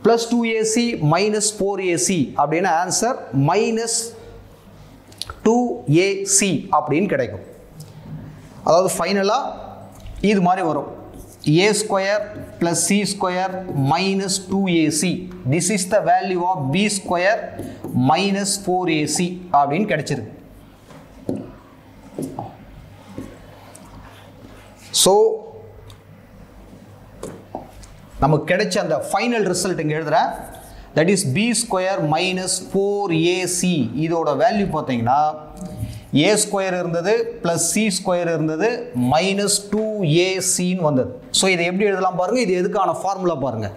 +2ac - 4ac அப்படின்னு ஆன்சர் -2ac அப்படின்னு கிடைக்கும். அதாவது ஃபைனலாக இது மாதிரி வரும், a² + c² - 2ac. This is the value of b² - 4ac அப்படின்னு கிடைச்சிருக்கு. ஸோ நமக்கு கிடைச்ச அந்த ஃபைனல் ரிசல்ட் இங்கே எழுதுகிறேன். That is b² - 4ac. இதோட வேல்யூ பார்த்தீங்கன்னா a² இருந்தது +c² இருந்தது -2ac வந்தது. ஸோ இதை எப்படி எழுதலாம் பாருங்கள். இது எதுக்கான ஃபார்முலா பாருங்கள்.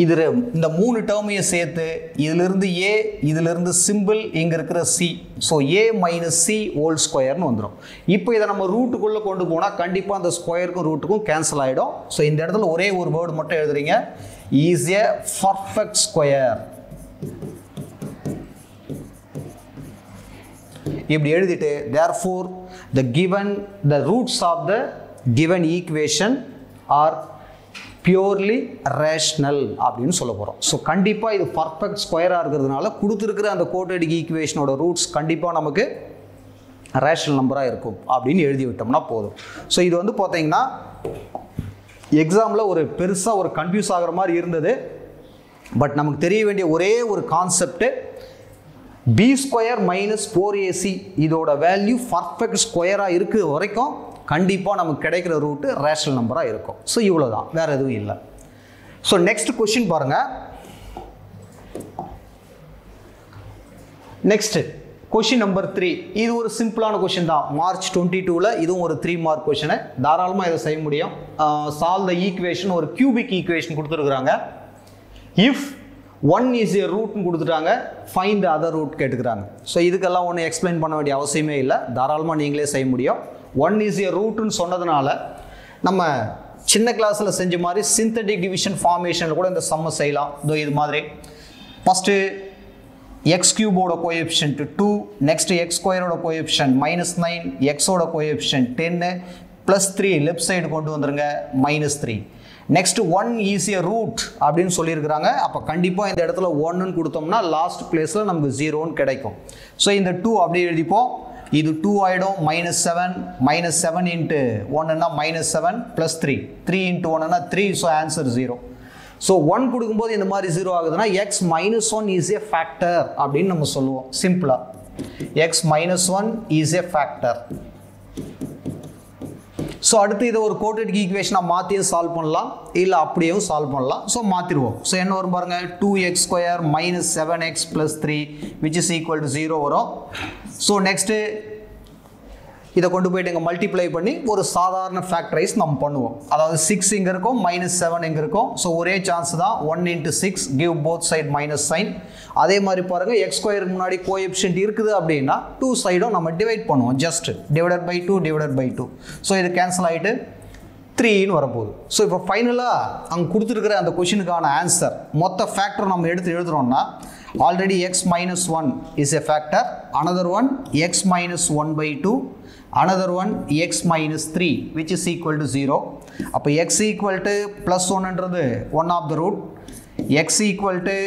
இது இந்த 3 டேர்மையும் சேர்த்து இதிலிருந்து a, இதிலிருந்து சிம்பிள், இங்கே இருக்கிற c. So a - c whole ஸ்கொயர்னு வந்துடும். இப்போ இதை நம்ம ரூட்டுக்குள்ளே கொண்டு போனால் கண்டிப்பாக அந்த ஸ்கொயருக்கும் ரூட்டுக்கும் கேன்சல் ஆகிடும். ஸோ இந்த இடத்துல ஒரே ஒரு வேர்டு மட்டும் எழுதுறீங்க, இஸ் a perfect square. இப்படி எழுதிட்டு therefore the roots of the given equation are purely rational அப்படின்னு சொல்ல போகிறோம். ஸோ கண்டிப்பாக இது பர்ஃபெக்ட் ஸ்கொயராக இருக்கிறதுனால கொடுத்துருக்கிற அந்த கோட்டடிக் ஈக்குவேஷனோட ரூட்ஸ் கண்டிப்பாக நமக்கு ரேஷனல் நம்பராக இருக்கும் அப்படின்னு எழுதி விட்டோம்னா போதும். ஸோ இது வந்து பார்த்தீங்கன்னா எக்ஸாமில் ஒரு பெருசாக ஒரு கன்ஃபியூஸ் ஆகிற மாதிரி இருந்தது. பட் நமக்கு தெரிய வேண்டிய ஒரே ஒரு கான்செப்ட், b² - 4ac இதோட வேல்யூ பர்ஃபெக்ட் ஸ்கொயராக இருக்கிற வரைக்கும் கண்டிப்பாக நமக்கு கிடைக்கிற ரூட்டு ரேஷனல் நம்பராக இருக்கும். ஸோ இவ்வளோ தான், வேறு எதுவும் இல்லை. ஸோ நெக்ஸ்ட் கொஸ்டின் பாருங்கள். Next question number 3. இது ஒரு சிம்பிளான கொஸ்டின் தான். மார்ச் 22ல் இதுவும் ஒரு 3 மார்க் கொஸ்டின். தாராளமாக இதை செய்ய முடியும். சால்வ் த ஈக்குவேஷன், ஒரு கியூபிக் ஈக்குவேஷன் கொடுத்துருக்குறாங்க. இஃப் 1 is a ரூட்னு கொடுத்துட்டாங்க, ஃபைண்ட் அதர் ரூட் கேட்டுக்கிறாங்க. ஸோ இதுக்கெல்லாம் ஒன்று எக்ஸ்பிளைன் பண்ண வேண்டிய அவசியமே இல்லை, தாராளமாக நீங்களே செய்ய முடியும். 1 is a ரூட்னு சொன்னதுனால நம்ம சின்ன கிளாஸில் செஞ்ச மாதிரி சிந்தட்டிக் டிவிஷன் ஃபார்மேஷனில் கூட இந்த சம்மை செய்யலாம். இதோ இது மாதிரி first x³ coefficient 2, next x² coefficient -9, x coefficient 10 +3 left side கொண்டு வந்துருங்க -3. நெக்ஸ்ட் 1 is a ரூட் அப்படின்னு சொல்லியிருக்கிறாங்க. அப்போ கண்டிப்பாக இந்த இடத்துல 1ன்னு கொடுத்தோம்னா லாஸ்ட் பிளேஸில் நமக்கு 0ன்னு கிடைக்கும். ஸோ இந்த 2 அப்படியே எழுதிப்போம். இது 2 ஆகிடும். -7 -7 × 1ன்னா -7 +3 3 × 1ன்னா 3. So answer 0. ஸோ 1 கொடுக்கும்போது இந்த மாதிரி 0 ஆகுதுன்னா x - 1 is a factor அப்படின்னு நம்ம சொல்லுவோம் சிம்பிளாக. x - 1 is a factor. So அடுத்து இதை ஒரு கோட்டட் ஈக்குவேஷனாக மாற்றியும் சால்வ் பண்ணலாம், இல்லை அப்படியும் சால்வ் பண்ணலாம். ஸோ மாற்றிடுவோம். ஸோ என்ன வரும் பாருங்க, 2x² minus 7x plus 3 which is equal to 0 வரும். ஸோ நெக்ஸ்ட்டு இதை கொண்டு போயிட்டு இங்கே மல்டிப்ளை பண்ணி ஒரு சாதாரண ஃபேக்டரைஸ் நம்ம பண்ணுவோம். அதாவது 6 இங்கே இருக்கும், -7 இங்கே இருக்கும். ஸோ ஒரே சான்ஸ் தான், 1 × 6 give both side minus sign. அதே மாதிரி பாருங்கள், x² முன்னாடி கோஎஃபிஷியன்ட் இருக்குது அப்படின்னா 2 சைடும் நம்ம டிவைட் பண்ணுவோம், just divided by 2 divided by 2. So இது கேன்சல் ஆகிட்டு 3ன்னு வரப்போகுது. ஸோ இப்போ ஃபைனலாக அங்கே கொடுத்துருக்கிற அந்த கொஷினுக்கான ஆன்சர் மொத்த ஃபேக்டர் நம்ம எடுத்து எழுதுகிறோம்னா, already x minus 1 is a factor, another one x minus 1 by 2, another one x minus 3 which is equal to 0. அப்போ x equal to plus 1ன்றது one of the root, x equal to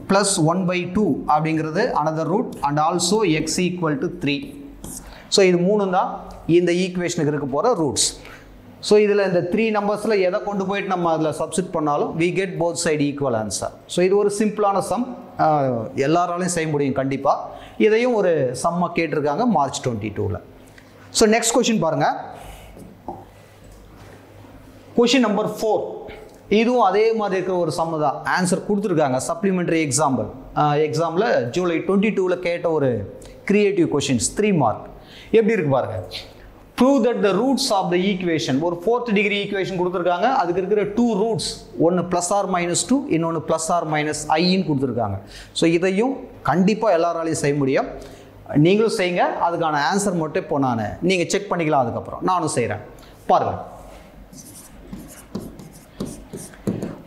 plus 1 by 2 அப்படிங்கிறது another root, and also x equal to 3. So இது மூணு தான் இந்த ஈக்குவேஷனுக்கு இருக்க போகிற ரூட்ஸ். ஸோ இதில் இந்த 3 நம்பர்ஸில் எதை கொண்டு போயிட்டு நம்ம அதில் சப்ஸ்டிட் பண்ணாலும் we get both side equal answer. So இது ஒரு சிம்பிளான சம், எல்லாராலையும் செய்ய முடியும் கண்டிப்பாக. இதையும் ஒரு சம்மாக கேட்டிருக்காங்க மார்ச் 22ல். ஸோ நெக்ஸ்ட் கொஷின் பாருங்கள், கொஷின் நம்பர் 4. இதுவும் அதே மாதிரி இருக்கிற ஒரு சம் தான், ஆன்சர் கொடுத்துருக்காங்க. சப்ளிமெண்ட்ரி எக்ஸாமில் ஜூலை 22ல் கேட்ட ஒரு கிரியேட்டிவ் கொஷின்ஸ், 3 மார்க். எப்படி இருக்கு பாருங்க. Prove that the roots of the equation, ஒரு 4th டிகிரி ஈக்குவேஷன் கொடுத்துருக்காங்க. அதுக்கு இருக்கிற 2 ரூட்ஸ், ஒன்று +or-2, இன்னொன்று +or-iன்னு கொடுத்துருக்காங்க. ஸோ இதையும் கண்டிப்பாக எல்லாராலையும் செய்ய முடியும். நீங்களும் செய்யுங்க, அதுக்கான ஆன்சர் மட்டும் இப்போ நீங்கள் செக் பண்ணிக்கலாம். அதுக்கப்புறம் நானும் செய்கிறேன் பாருங்கள்.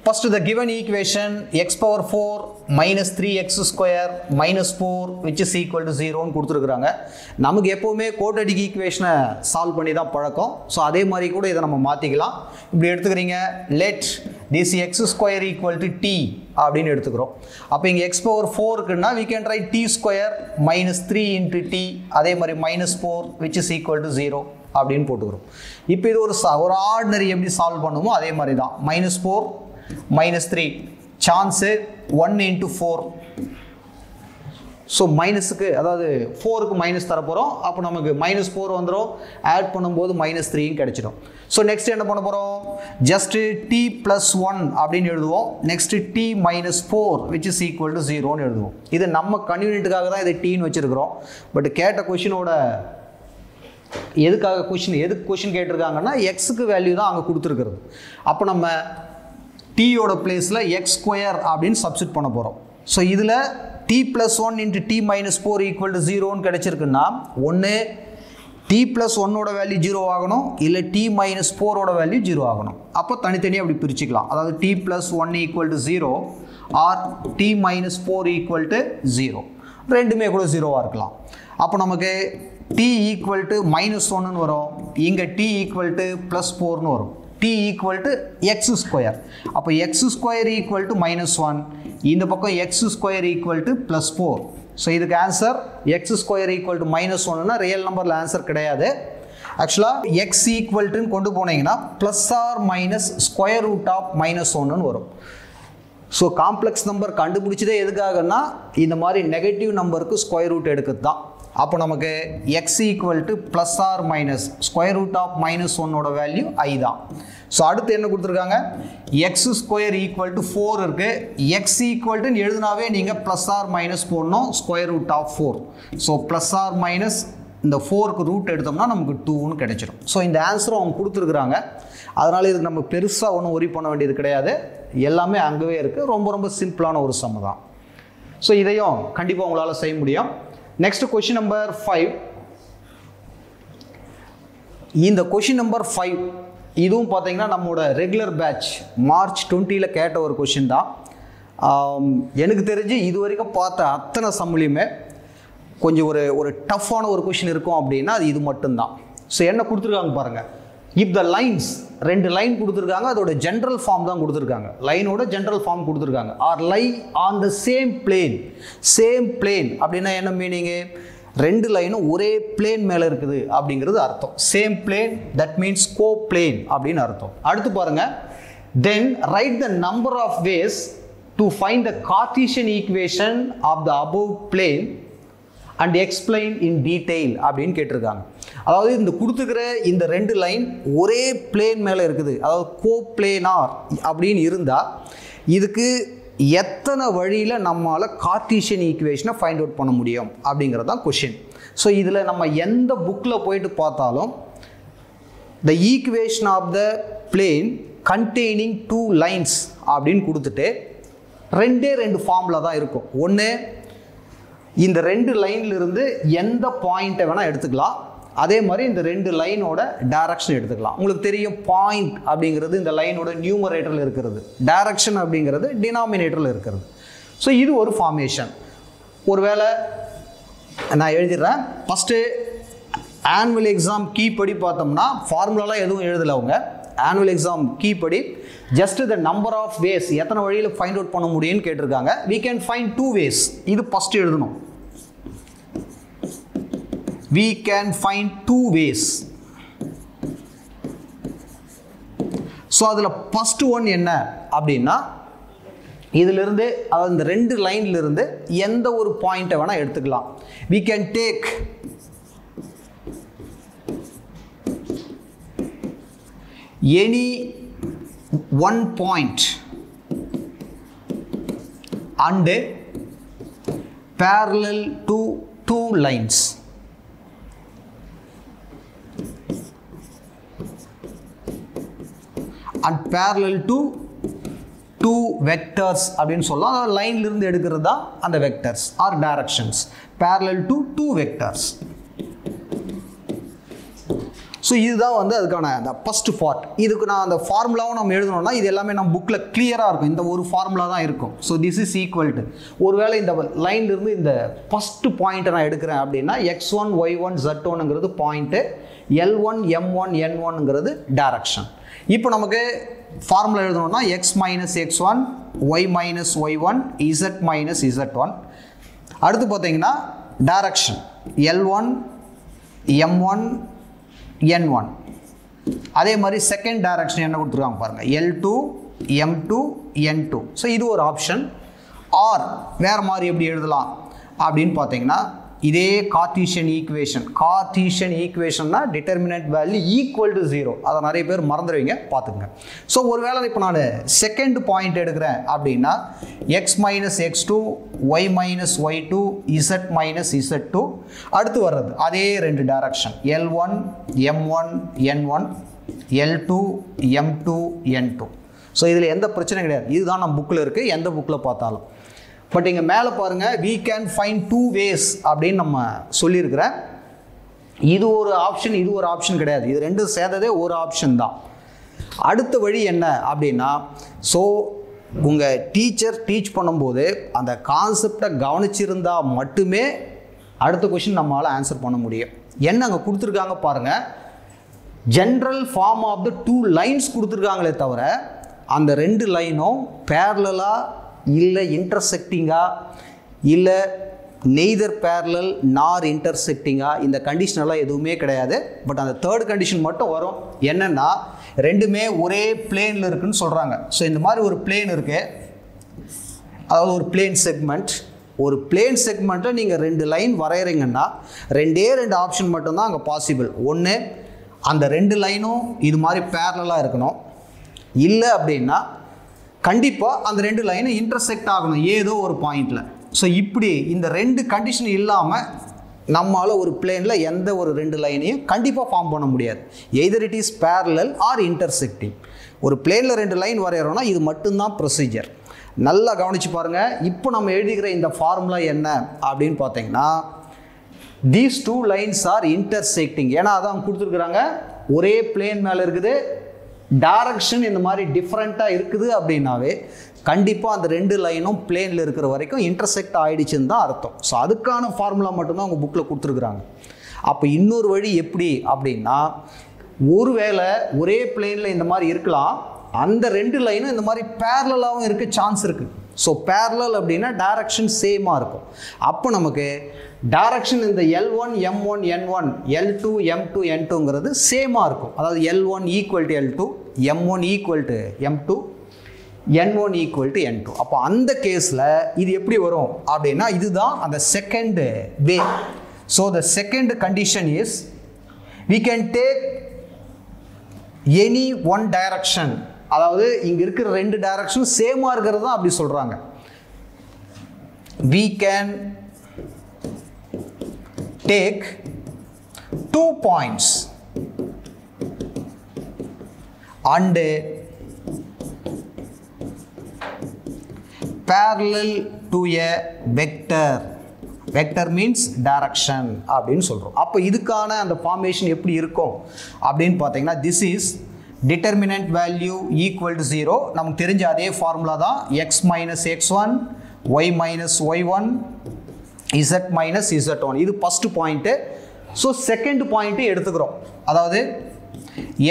First, the given equation x⁴ minus 3x² minus 4 which is equal to 0ன்னு கொடுத்துருக்குறாங்க. நமக்கு எப்போவுமே கோட்டடிக் ஈக்குவேஷனை சால்வ் பண்ணி தான் பழக்கம். ஸோ அதே மாதிரி கூட இதை நம்ம மாற்றிக்கலாம். இப்படி எடுத்துக்கிறீங்க, let this x² equal to t அப்படின்னு எடுத்துக்கிறோம். அப்போ இங்கே x⁴ இருக்குன்னா we can write t² minus 3 into t, அதே மாதிரி -4 which is equal to 0 அப்படின்னு போட்டுக்கிறோம். இப்போ இது ஒரு ஆர்டினரி எப்படி சால்வ் பண்ணுமோ அதே மாதிரி தான். -4 -3 சான்ஸு 1 × 4. ஸோ மைனஸுக்கு, அதாவது 4க்கு மைனஸ் தர போகிறோம். அப்போ நமக்கு -4 வந்துடும், ஆட் பண்ணும்போது -3ன்னு கிடைச்சிடும். ஸோ நெக்ஸ்ட் என்ன பண்ண போகிறோம், ஜஸ்ட்டு t + 1 அப்படின்னு எழுதுவோம். Next t - 4 which is equal to 0ன்னு எழுதுவோம். இது நம்ம கன்வீனியன்ட்டுக்காக தான் இதை டீன்னு வச்சுருக்கிறோம். பட் கேட்ட கொஷினோட எதுக்கு கொஷின் கேட்டிருக்காங்கன்னா, எக்ஸுக்கு வேல்யூ தான் அங்கே கொடுத்துருக்குறது. அப்போ நம்ம டீயோட பிளேஸில் x² அப்படின்னு சப்ஸ்டிட் பண்ண போகிறோம். ஸோ இதில் t + 1 × t - 4 = 0ன்னு கிடைச்சிருக்குன்னா, ஒன்று t + 1ஓட வேல்யூ 0 ஆகணும், இல்லை t - 4ஓட வேல்யூ 0 ஆகணும். அப்போ தனித்தனியாக அப்படி பிரிச்சுக்கலாம். அதாவது t + 1 = 0 ஆர் t - 4 = 0, ரெண்டுமே கூட 0வாக இருக்கலாம். அப்போ நமக்கு t = -1ன்னு வரும், இங்கே t = +4ன்னு வரும். t = x². அப்போ x² = -1, இந்த பக்கம் x² = +4. ஸோ இதுக்கு ஆன்சர் x² = -1ன்னா ரியல் நம்பரில் ஆன்சர் கிடையாது. ஆக்சுவலாக x ஈக்குவல்ட்டுன்னு கொண்டு போனீங்கன்னா +or-√(-1)ன்னு வரும். ஸோ காம்ப்ளெக்ஸ் நம்பர் கண்டுபிடிச்சதே எதுக்காகன்னா, இந்த மாதிரி நெகட்டிவ் நம்பருக்கு ஸ்கொயர் ரூட் எடுக்கிறது தான். அப்போ நமக்கு x = +or-√(-1)ஓட வேல்யூ i தான். ஸோ அடுத்து என்ன கொடுத்துருக்காங்க, x² = 4 இருக்குது. x ஈக்குவல்ட்டுன்னு எழுதினாவே நீங்கள் +or- போடணும், √4. ஸோ +or- இந்த 4க்கு ரூட் எடுத்தோம்னா நமக்கு 2ன்னு கிடைச்சிடும். ஸோ இந்த ஆன்சரும் அவங்க கொடுத்துருக்குறாங்க. அதனால் இதுக்கு நம்ம பெருசாக ஒன்றும் ஒரி பண்ண வேண்டியது கிடையாது, எல்லாமே அங்கேவே இருக்குது. ரொம்ப ரொம்ப சிம்பிளான ஒரு சம் தான். ஸோ இதையும் கண்டிப்பாக உங்களால் செய்ய முடியும். Next question number 5. இந்த கொஷின் நம்பர் 5 இதுவும் பார்த்தீங்கன்னா நம்மளோட ரெகுலர் பேட்ச் மார்ச் 20ல் கேட்ட ஒரு கொஷின் தான். எனக்கு தெரிஞ்சு இது வரைக்கும் பார்த்த அத்தனை சம்லையுமே கொஞ்சம் ஒரு டஃப்பான ஒரு கொஷின் இருக்கும் அப்படின்னா அது இது மட்டும்தான். ஸோ என்ன கொடுத்துருக்காங்க பாருங்கள், இப் த லைன்ஸ், 2 லைன் கொடுத்துருக்காங்க, அதோட ஜென்ரல் ஃபார்ம் தான் கொடுத்துருக்காங்க, லைனோட ஜென்ரல் ஃபார்ம் கொடுத்துருக்காங்க. Are lie on the same plane. Same plane அப்படின்னா என்ன மீனிங்கு, 2 லைனும் ஒரே பிளேன் மேலே இருக்குது அப்படிங்கிறது அர்த்தம். Same plane, that means co plane அப்படின்னு அர்த்தம். அடுத்து பாருங்க, then write the number of ways to find the Cartesian equation of the above plane and explain in detail அப்படின்னு கேட்டிருக்காங்க. அதாவது இந்த கொடுத்துக்கிற இந்த ரெண்டு லைன் ஒரே பிளேன் மேலே இருக்குது, அதாவது கோப்ளேனார் அப்படின்னு இருந்தால் இதுக்கு எத்தனை வழியில் நம்மளால் கார்ட்டீசியன் ஈக்குவேஷனை ஃபைண்ட் அவுட் பண்ண முடியும் அப்படிங்கிறது தான் கொஷின். ஸோ இதில் நம்ம எந்த புக்கில் போயிட்டு பார்த்தாலும் the equation of the plane containing 2 lines அப்படின்னு கொடுத்துட்டு ரெண்டு ஃபார்முலா தான் இருக்கும். ஒன்று, இந்த ரெண்டு லைன்லேருந்து எந்த பாயிண்ட்டை வேணால் எடுத்துக்கலாம், அதே மாதிரி இந்த ரெண்டு லைனோட டைரக்ஷன் எடுத்துக்கலாம். உங்களுக்கு தெரியும் பாயிண்ட் அப்படிங்கிறது இந்த லைனோட நியூமரேட்டரில் இருக்கிறது, டைரக்ஷன் அப்படிங்கிறது டினாமினேட்டரில் இருக்கிறது. ஸோ இது ஒரு ஃபார்மேஷன். ஒருவேளை நான் எழுதிடுறேன். ஃபஸ்ட்டு ஆனுவல் எக்ஸாம் கீ படி பார்த்தோம்னா ஃபார்முலாலாம் எதுவும் எழுதலை அவங்க. ஆனுவல் எக்ஸாம் கீ படி just the number of ways, எத்தனை வழியில் ஃபைண்ட் அவுட் பண்ண முடியும்னு கேட்டிருக்காங்க. we can find 2 ways. இது ஃபஸ்ட்டு எழுதணும். we can find 2 ways. So அதில் ஃபஸ்ட்டு ஒன் என்ன அப்படின்னா, இதிலிருந்து அதாவது இந்த ரெண்டு லைன்லேருந்து எந்த ஒரு பாயிண்ட்டை வேணால் எடுத்துக்கலாம். we can take any one point and parallel to 2 lines. And parallel to 2 vectors அப்படின்னு சொல்லலாம். அதாவது லைன்ல இருந்து எடுக்கிறது தான் அந்த vectors R directions. parallel to 2 vectors. So இதுதான் வந்து அதுக்கான அந்த ஃபஸ்ட் பார்ட். இதுக்கு நான் அந்த ஃபார்முலாவும் நம்ம எழுதணும்னா இது எல்லாமே நம்ம புக்கில் கிளியராக இருக்கும். இந்த ஒரு ஃபார்முலா தான் இருக்கும். So this is equal to, ஒருவேளை இந்த லைன்லேருந்து இந்த ஃபஸ்ட்டு பாயிண்ட்டை நான் எடுக்கிறேன் அப்படின்னா x1 y1 z1ங்கிறது point, L1 M1 N1ங்கிறது direction. இப்போ நமக்கு ஃபார்முலா எழுதணும்னா x minus x1 y minus y1 z minus z1. அடுத்து பார்த்தீங்கன்னா டைரக்ஷன் L1 M1 N1. அதே மாதிரி செகண்ட் டைரக்ஷன் என்ன கொடுத்துருக்காங்க பாருங்கள், L2 M2 N2. ஸோ இது ஒரு ஆப்ஷன். ஆர் வேறு மாதிரி எப்படி எழுதலாம் அப்படின்னு பார்த்தீங்கன்னா, இதே கார்ட்டீசியன் ஈக்குவேஷன்னா டிட்டர்மினன்ட் வேல்யூ ஈக்குவல் டு 0. அதை நிறைய பேர் மறந்துடுவீங்க, பார்த்துக்குங்க. ஸோ ஒருவேளை இப்போ நான் செகண்ட் பாயிண்ட் எடுக்கிறேன் அப்படின்னா x minus x2 y minus y2 z minus z2. அடுத்து வர்றது அதே ரெண்டு direction L1 M1 N1 L2 M2 N2. So இதில் எந்த பிரச்சனையும் கிடையாது. இதுதான் நம்ம புக்கில் இருக்குது, எந்த புக்கில் பார்த்தாலும். பட் இங்கே மேலே பாருங்கள், we can find 2 ways அப்படின்னு நம்ம சொல்லியிருக்கிறேன். இது ஒரு ஆப்ஷன், இது ஒரு ஆப்ஷன் கிடையாது. இது ரெண்டும் சேர்ந்ததே ஒரு ஆப்ஷன் தான். அடுத்த வழி என்ன அப்படின்னா, ஸோ உங்கள் டீச்சர் டீச் பண்ணும்போது அந்த கான்செப்டை கவனிச்சிருந்தால் மட்டுமே அடுத்த கொஷின் நம்மளால் ஆன்சர் பண்ண முடியும். என்ன அங்கே கொடுத்துருக்காங்க பாருங்கள், general form of the 2 lines கொடுத்துருக்காங்களே தவிர அந்த ரெண்டு லைனும் பேரலாக இல்லை இன்டர்செக்டிங்காக இல்லை நெய்தர் பேரலல் நார் இன்டர்செக்டிங்காக, இந்த கண்டிஷனெல்லாம் எதுவுமே கிடையாது. பட் அந்த தேர்ட் கண்டிஷன் மட்டும் வரும். என்னென்னா ரெண்டுமே ஒரே பிளேனில் இருக்குதுன்னு சொல்கிறாங்க. ஸோ இந்த மாதிரி ஒரு பிளேன் இருக்குது, அதாவது ஒரு பிளேன் செக்மெண்ட். ஒரு பிளேன் செக்மெண்ட்டில் நீங்கள் ரெண்டு லைன் வரைகிறீங்கன்னா ரெண்டே ஆப்ஷன் மட்டும்தான் அங்கே பாசிபிள். ஒன்று, அந்த ரெண்டு லைனும் இது மாதிரி பேரலாக இருக்கணும். இல்லை அப்படின்னா கண்டிப்பாக அந்த ரெண்டு லைனும் இன்டர்செக்ட் ஆகணும் ஏதோ ஒரு பாயிண்டில். ஸோ இப்படி இந்த ரெண்டு கண்டிஷன் இல்லாமல் நம்மளால் ஒரு பிளேனில் எந்த ஒரு ரெண்டு லைனையும் கண்டிப்பாக ஃபார்ம் பண்ண முடியாது. Either it is parallel or intersecting. ஒரு பிளேனில் ரெண்டு லைன் வரைகிறோன்னா இது மட்டும்தான் ப்ரொசீஜர். நல்லா கவனித்து பாருங்கள். இப்போ நம்ம எழுதிக்கிற இந்த ஃபார்முலா என்ன அப்படின்னு பார்த்தீங்கன்னா, these 2 lines are intersecting. ஏன்னா அதான் கொடுத்துருக்குறாங்க, ஒரே பிளேன் மேலே இருக்குது, டைரக்ஷன் இந்த மாதிரி டிஃப்ரெண்ட்டாக இருக்குது அப்படின்னாவே கண்டிப்பாக அந்த ரெண்டு லைனும் பிளேனில் இருக்கிற வரைக்கும் இன்டர்செக்ட் ஆகிடுச்சுன்னு தான் அர்த்தம். ஸோ அதுக்கான ஃபார்முலா மட்டும்தான் அவங்க புக்கில் கொடுத்துருக்குறாங்க. அப்போ இன்னொரு வழி எப்படி அப்படின்னா, ஒருவேளை ஒரே பிளேனில் இந்த மாதிரி இருக்கலாம், அந்த ரெண்டு லைனும் இந்த மாதிரி பேரலாகவும் இருக்க சான்ஸ் இருக்குது. ஸோ பேரலல் அப்படின்னா டைரக்ஷன் சேமாக இருக்கும். அப்போ நமக்கு டைரக்ஷன் இந்த L1 M1 N1 L2 M2 N2ங்கிறது சேமாக இருக்கும். அதாவது L1 equal to L2, M1 equal to M2, N1 equal to N2. அப்போ அந்த கேஸில் இது எப்படி வரும் அப்படின்னா, இதுதான் அந்த second way. So the second condition is we can take any one direction. அதாவது இங்க இருக்கிற ரெண்டு டைரக்ஷன் சேமா இருக்கிறது தான் அப்படி சொல்றாங்க. We can take 2 points and parallel to a vector. Vector means direction அப்படின்னு சொல்றோம். அப்ப இதுக்கான அந்த ஃபார்மேஷன் எப்படி இருக்கும் அப்படின்னு பார்த்தீங்கன்னா this is determinant value equal to 0. நமக்கு தெரிஞ்ச அதே ஃபார்முலா தான் x minus x1 y minus y1 z minus z1. இது first point. So second point எடுத்துக்கிறோம். அதாவது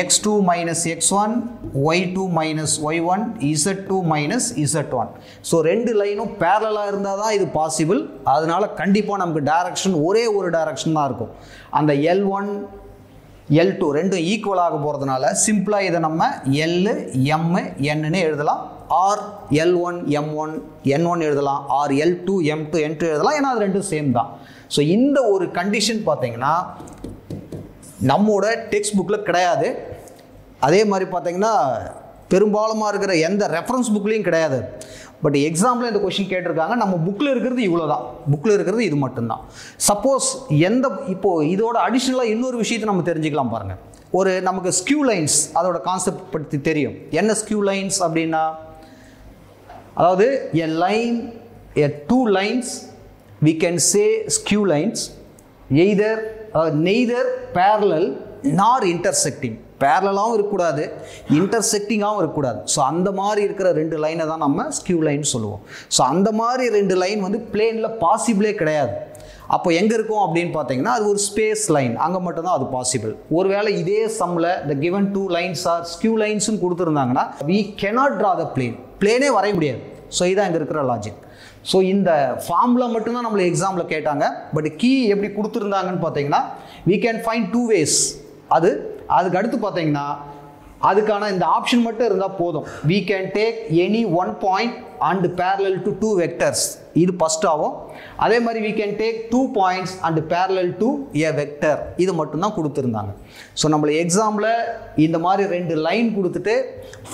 x2 minus x1 y2 minus y1 z2 minus z1. So ரெண்டு லைனும் பேரலா இருந்தால் தான் இது பாசிபிள். அதனால கண்டிப்பாக நமக்கு டைரக்ஷன் ஒரே ஒரு டைரக்ஷன் தான் இருக்கும். அந்த L1 L2 ரெண்டும் ஈக்குவலாக போகிறதுனால சிம்பிளாக இதை நம்ம L M Nன்னு எழுதலாம். ஆர் L1 M1 N1 எழுதலாம். ஆர் L2 M2 N2 எழுதலாம். ஏன்னா அது ரெண்டும் சேம் தான். ஸோ இந்த ஒரு கண்டிஷன் பார்த்தீங்கன்னா நம்மோட டெக்ஸ்ட் புக்கில் கிடையாது. அதே மாதிரி பார்த்தீங்கன்னா பெரும்பாலுமாக இருக்கிற எந்த ரெஃபரன்ஸ் புக்லேயும் கிடையாது. பட் எக்ஸாம்பிள் இந்த கொஸ்டின் கேட்டிருக்காங்க. நம்ம புக்கில் இருக்கிறது இவ்வளோ தான். புக்கில் இருக்கிறது இது மட்டும்தான். சப்போஸ் இப்போது இதோட அடிஷ்னலாக இன்னொரு விஷயத்தை நம்ம தெரிஞ்சுக்கலாம் பாருங்கள். ஒரு நமக்கு ஸ்கியூ லைன்ஸ் அதோட கான்செப்ட் பற்றி தெரியும். என்ன ஸ்கியூ லைன்ஸ் அப்படின்னா, அதாவது two lines we can say skew lines neither parallel nor intersecting. பேரலாகவும் இருக்கக்கூடாது, இன்டர்செக்டிங்காகவும் இருக்கக்கூடாது. ஸோ அந்த மாதிரி இருக்கிற ரெண்டு லைனை தான் நம்ம ஸ்கியூ லைன் சொல்லுவோம். ஸோ அந்த மாதிரி ரெண்டு லைன் வந்து பிளேனில் பாசிபிளே கிடையாது. அப்போ எங்கே இருக்கும் அப்படின்னு பார்த்தீங்கன்னா அது ஒரு ஸ்பேஸ் லைன், அங்கே மட்டும்தான் அது பாசிபிள். ஒருவேளை இதே சம்மில் the given two lines are skew linesன்னு கொடுத்துருந்தாங்கன்னா we cannot draw the plane. பிளேனே வரைய முடியாது. ஸோ இதான் இங்கே இருக்கிற லாஜிக். ஸோ இந்த ஃபார்முலா மட்டும்தான் நம்மளை எக்ஸாமில் கேட்டாங்க. பட் கீ எப்படி கொடுத்துருந்தாங்கன்னு பார்த்தீங்கன்னா we can find two ways. அதுக்கு அடுத்து பார்த்தீங்கன்னா அதுக்கான இந்த ஆப்ஷன் மட்டும் இருந்தால் போதும். we can take any one point and parallel to two vectors. இது ஃபர்ஸ்ட் ஆகும். அதே மாதிரி we can take 2 points and parallel to a vector. இது மட்டும்தான் கொடுத்துருந்தாங்க. ஸோ நம்மளை எக்ஸாம்பிள் இந்த மாதிரி ரெண்டு லைன் கொடுத்துட்டு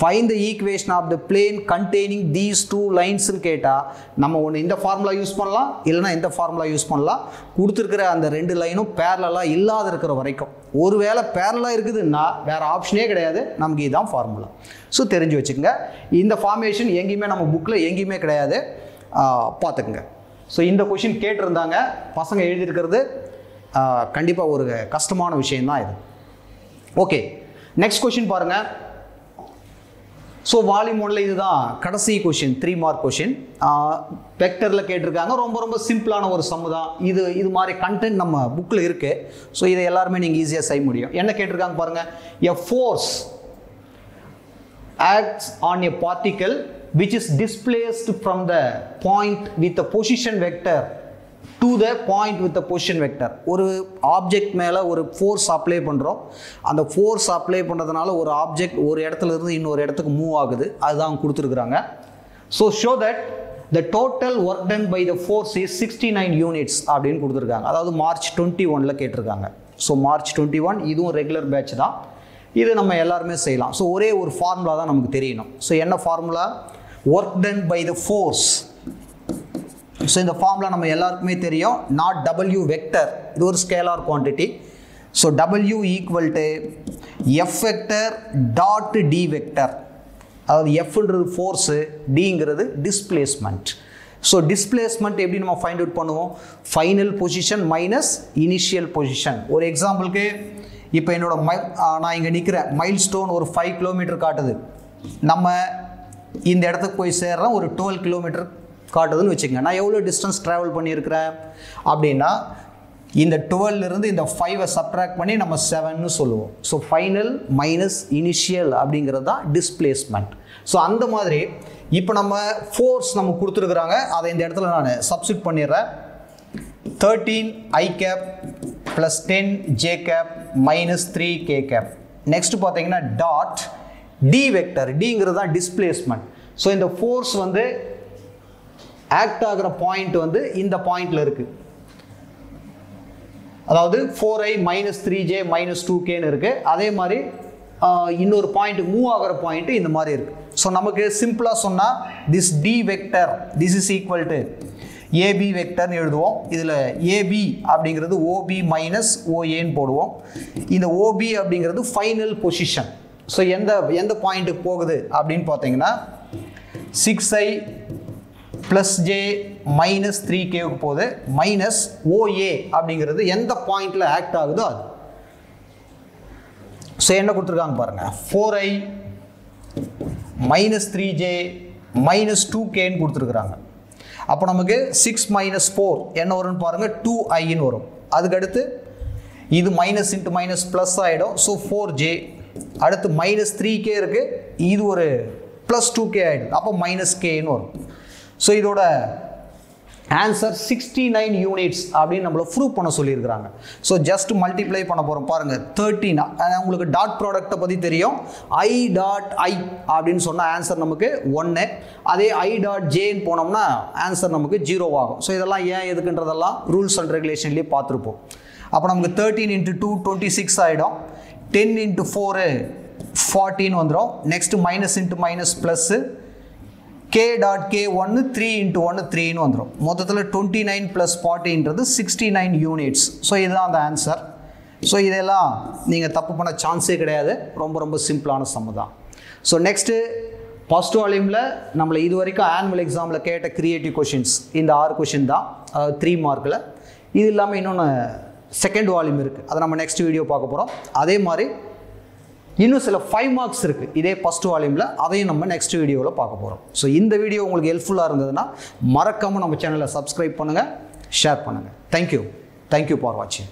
find the equation of the plane containing these two linesன்னு கேட்டால் நம்ம ஒன்று இந்த ஃபார்முலா யூஸ் பண்ணலாம், இல்லைனா இந்த ஃபார்முலா யூஸ் பண்ணலாம். கொடுத்துருக்கிற அந்த ரெண்டு லைனும் பேரலாக இல்லாத இருக்கிற வரைக்கும். ஒருவேளை பேரலாக இருக்குதுன்னா வேறு ஆப்ஷனே கிடையாது, நமக்கு இதுதான் ஃபார்முலா. ஸோ தெரிஞ்சு வச்சுக்கோங்க. இந்த ஃபார்மேஷன் எங்கேயுமே நம்ம புக்கில் எங்கேயுமே கிடையாது, பார்த்துக்குங்க. ஸோ இந்த கொஷின் கேட்டிருந்தாங்க, பசங்க எழுதியிருக்கிறது கண்டிப்பாக ஒரு கஷ்டமான விஷயந்தான் இது. ஓகே, நெக்ஸ்ட் கொஷின் பாருங்கள். ஸோ வால்யூம் 1ல் இதுதான் கடைசி கொஷின், 3 மார்க் கொஷின். வெக்டரில் கேட்டிருக்காங்க. ரொம்ப ரொம்ப சிம்பிளான ஒரு சம்மு தான் இது. இது மாதிரி கண்டென்ட் நம்ம புக்கில் இருக்குது. ஸோ இதை எல்லாருமே நீங்கள் ஈஸியாக செய்ய முடியும். என்ன கேட்டிருக்காங்க பாருங்கள். A force acts on a particle which is displaced from the point with the position vector to the point with the position vector. ஒரு ஆப்ஜெக்ட் மேலே ஒரு ஃபோர்ஸ் அப்ளை பண்ணுறோம். அந்த ஃபோர்ஸ் அப்ளை பண்ணுறதுனால ஒரு ஆப்ஜெக்ட் ஒரு இடத்துல இருந்து இன்னொரு இடத்துக்கு மூவ் ஆகுது. அதுதான் கொடுத்துருக்குறாங்க. So show that the total work done by the force is 69 units அப்படின்னு கொடுத்துருக்காங்க. அதாவது மார்ச் 21ல் கேட்டிருக்காங்க. ஸோ மார்ச் 21 இதுவும் ரெகுலர் பேட்ச் தான். இது நம்ம எல்லாருமே செய்யலாம். ஸோ ஒரே ஒரு ஃபார்முலா தான் நமக்கு தெரியணும். ஸோ என்ன formula? Work done by the force. So இந்த ஃபார்முலா நம்ம எல்லாருக்குமே தெரியும். நாட் W வெக்டர், இது ஒரு scalar quantity. So W equal to F vector dot D vector. அதாவது எஃப்ன்றது ஃபோர்ஸு, டிங்கிறது டிஸ்பிளேஸ்மெண்ட். ஸோ டிஸ்பிளேஸ்மெண்ட் எப்படி நம்ம ஃபைண்ட் அவுட் பண்ணுவோம்? Final position minus initial position. ஒரு எக்ஸாம்பிளுக்கு இப்போ என்னோட நான் இங்கே நிற்கிறேன், மைல் ஸ்டோன் ஒரு 5 கிலோமீட்டர் காட்டுது. நம்ம இந்த இடத்துக்கு போய் சேர்றோம், ஒரு 12 கிலோமீட்டர் காட்டுதுன்னு வச்சுக்கோங்க. நான் எவ்வளோ டிஸ்டன்ஸ் ட்ராவல் பண்ணியிருக்கிறேன் அப்படின்னா இந்த 12லேருந்து இந்த 5 சப்ட்ராக்ட் பண்ணி நம்ம 7ன்னு சொல்லுவோம். ஸோ ஃபைனல் மைனஸ் இனிஷியல் அப்படிங்கிறது தான் டிஸ்பிளேஸ்மெண்ட். ஸோ அந்த மாதிரி இப்போ நம்ம ஃபோர்ஸ் நம்ம கொடுத்துருக்குறாங்க. அதை இந்த இடத்துல நான் சப்ஸ்டிட் பண்ணிடுறேன். 13 I cap plus 10 J cap minus 3 K cap. Next பார்த்தீங்கன்னா டாட் டி வெக்டர். டிங்கிறது தான் டிஸ்பிளேஸ்மெண்ட். ஸோ இந்த ஃபோர்ஸ் வந்து ஆக்ட் ஆகிற பாயிண்ட் வந்து இந்த பாயிண்டில் இருக்குது. அதாவது 4i மைனஸ் 3j மைனஸ் 2kன்னு இருக்குது. அதே மாதிரி இன்னொரு பாயிண்ட் மூவ் ஆகிற பாயிண்ட் இந்த மாதிரி இருக்குது. ஸோ நமக்கு சிம்பிளாக சொன்னால் this D vector this is equal to A B வெக்டர்னு எழுதுவோம். இதில் ஏபி அப்படிங்கிறது ஓபி மைனஸ் ஓஏன்னு போடுவோம். இந்த ஓபி அப்படிங்கிறது ஃபைனல் பொசிஷன். ஸோ எந்த பாயிண்ட்டுக்கு போகுது அப்படின்னு பார்த்தீங்கன்னா 6i ப்ளஸ் ஜே மைனஸ் 3kக்கு போகுது. மைனஸ் ஓஏ அப்படிங்கிறது எந்த பாயிண்டில் ஆக்ட் ஆகுதோ அது. ஸோ என்ன கொடுத்துருக்காங்க பாருங்கள், 4i மைனஸ் 3j மைனஸ் 2kன்னு கொடுத்துருக்குறாங்க. அப்போ நமக்கு 6 மைனஸ் 4 என்ன வரும்னு பாருங்கள், 2iன்னு வரும். அதுக்கடுத்து இது மைனஸ் இன்ட்டு மைனஸ் ப்ளஸ் ஆகிடும். So 4j. அடுத்து மைனஸ் 3k இருக்குது, இது ஒரு ப்ளஸ் 2k ஆகிடும். அப்போ மைனஸ் கேன்னு வரும். ஸோ இதோட ஆன்சர் 69 யூனிட்ஸ் அப்படின்னு நம்மளை ப்ரூவ் பண்ண சொல்லியிருக்கிறாங்க. ஸோ ஜஸ்ட் மல்டிப்ளை பண்ண போகிறோம் பாருங்கள். 13 உங்களுக்கு டாட் ப்ராடக்ட்டை பற்றி தெரியும். i டாட் i அப்படின்னு சொன்னால் ஆன்சர் நமக்கு 1. அதே i டாட் ஜேன்னு போனோம்னா ஆன்சர் நமக்கு 0 ஆகும். ஸோ இதெல்லாம் ஏன் எதுக்குன்றதெல்லாம் ரூல்ஸ் அண்ட் ரெகுலேஷன்லேயே பார்த்துருப்போம். அப்போ நமக்கு 13 இன்ட்டு 2 26 ஆகிடும். 10 இன்ட்டு 4 14 வந்துடும். Next minus into minus plus k dot k 1 3 into 1 3ன்னு வந்துடும். மொத்தத்தில் 29 ப்ளஸ் 40ன்றது 69 யூனிட்ஸ். ஸோ இதுதான் அந்த ஆன்சர். ஸோ இதெல்லாம் நீங்கள் தப்பு பண்ண சான்ஸே கிடையாது. ரொம்ப சிம்பிளான சம் தான். ஸோ நெக்ஸ்ட்டு ஃபர்ஸ்ட் வால்யூமில் நம்மளை இது வரைக்கும் ஆனுவல் எக்ஸாமில் கேட்ட கிரியேட்டிவ் கொஷின்ஸ் இந்த 6 கொஷின் தான், அதாவது 3 மார்க்கில். இது இல்லாமல் இன்னொன்று செகண்ட் வால்யூம் இருக்குது, அதை நம்ம நெக்ஸ்ட் வீடியோ பார்க்க போகிறோம். அதே மாதிரி இன்னும் சில 5 மார்க்ஸ் இருக்குது இதே ஃபர்ஸ்ட் வால்யூமில், அதையும் நம்ம நெக்ஸ்ட் வீடியோவில் பார்க்க போகிறோம். ஸோ இந்த வீடியோ உங்களுக்கு ஹெல்ப்ஃபுல்லாக இருந்ததுன்னா மறக்காமல் நம்ம சேனலை சப்ஸ்கிரைப் பண்ணுங்கள், ஷேர் பண்ணுங்கள். தேங்க்யூ ஃபார் வாட்சிங்.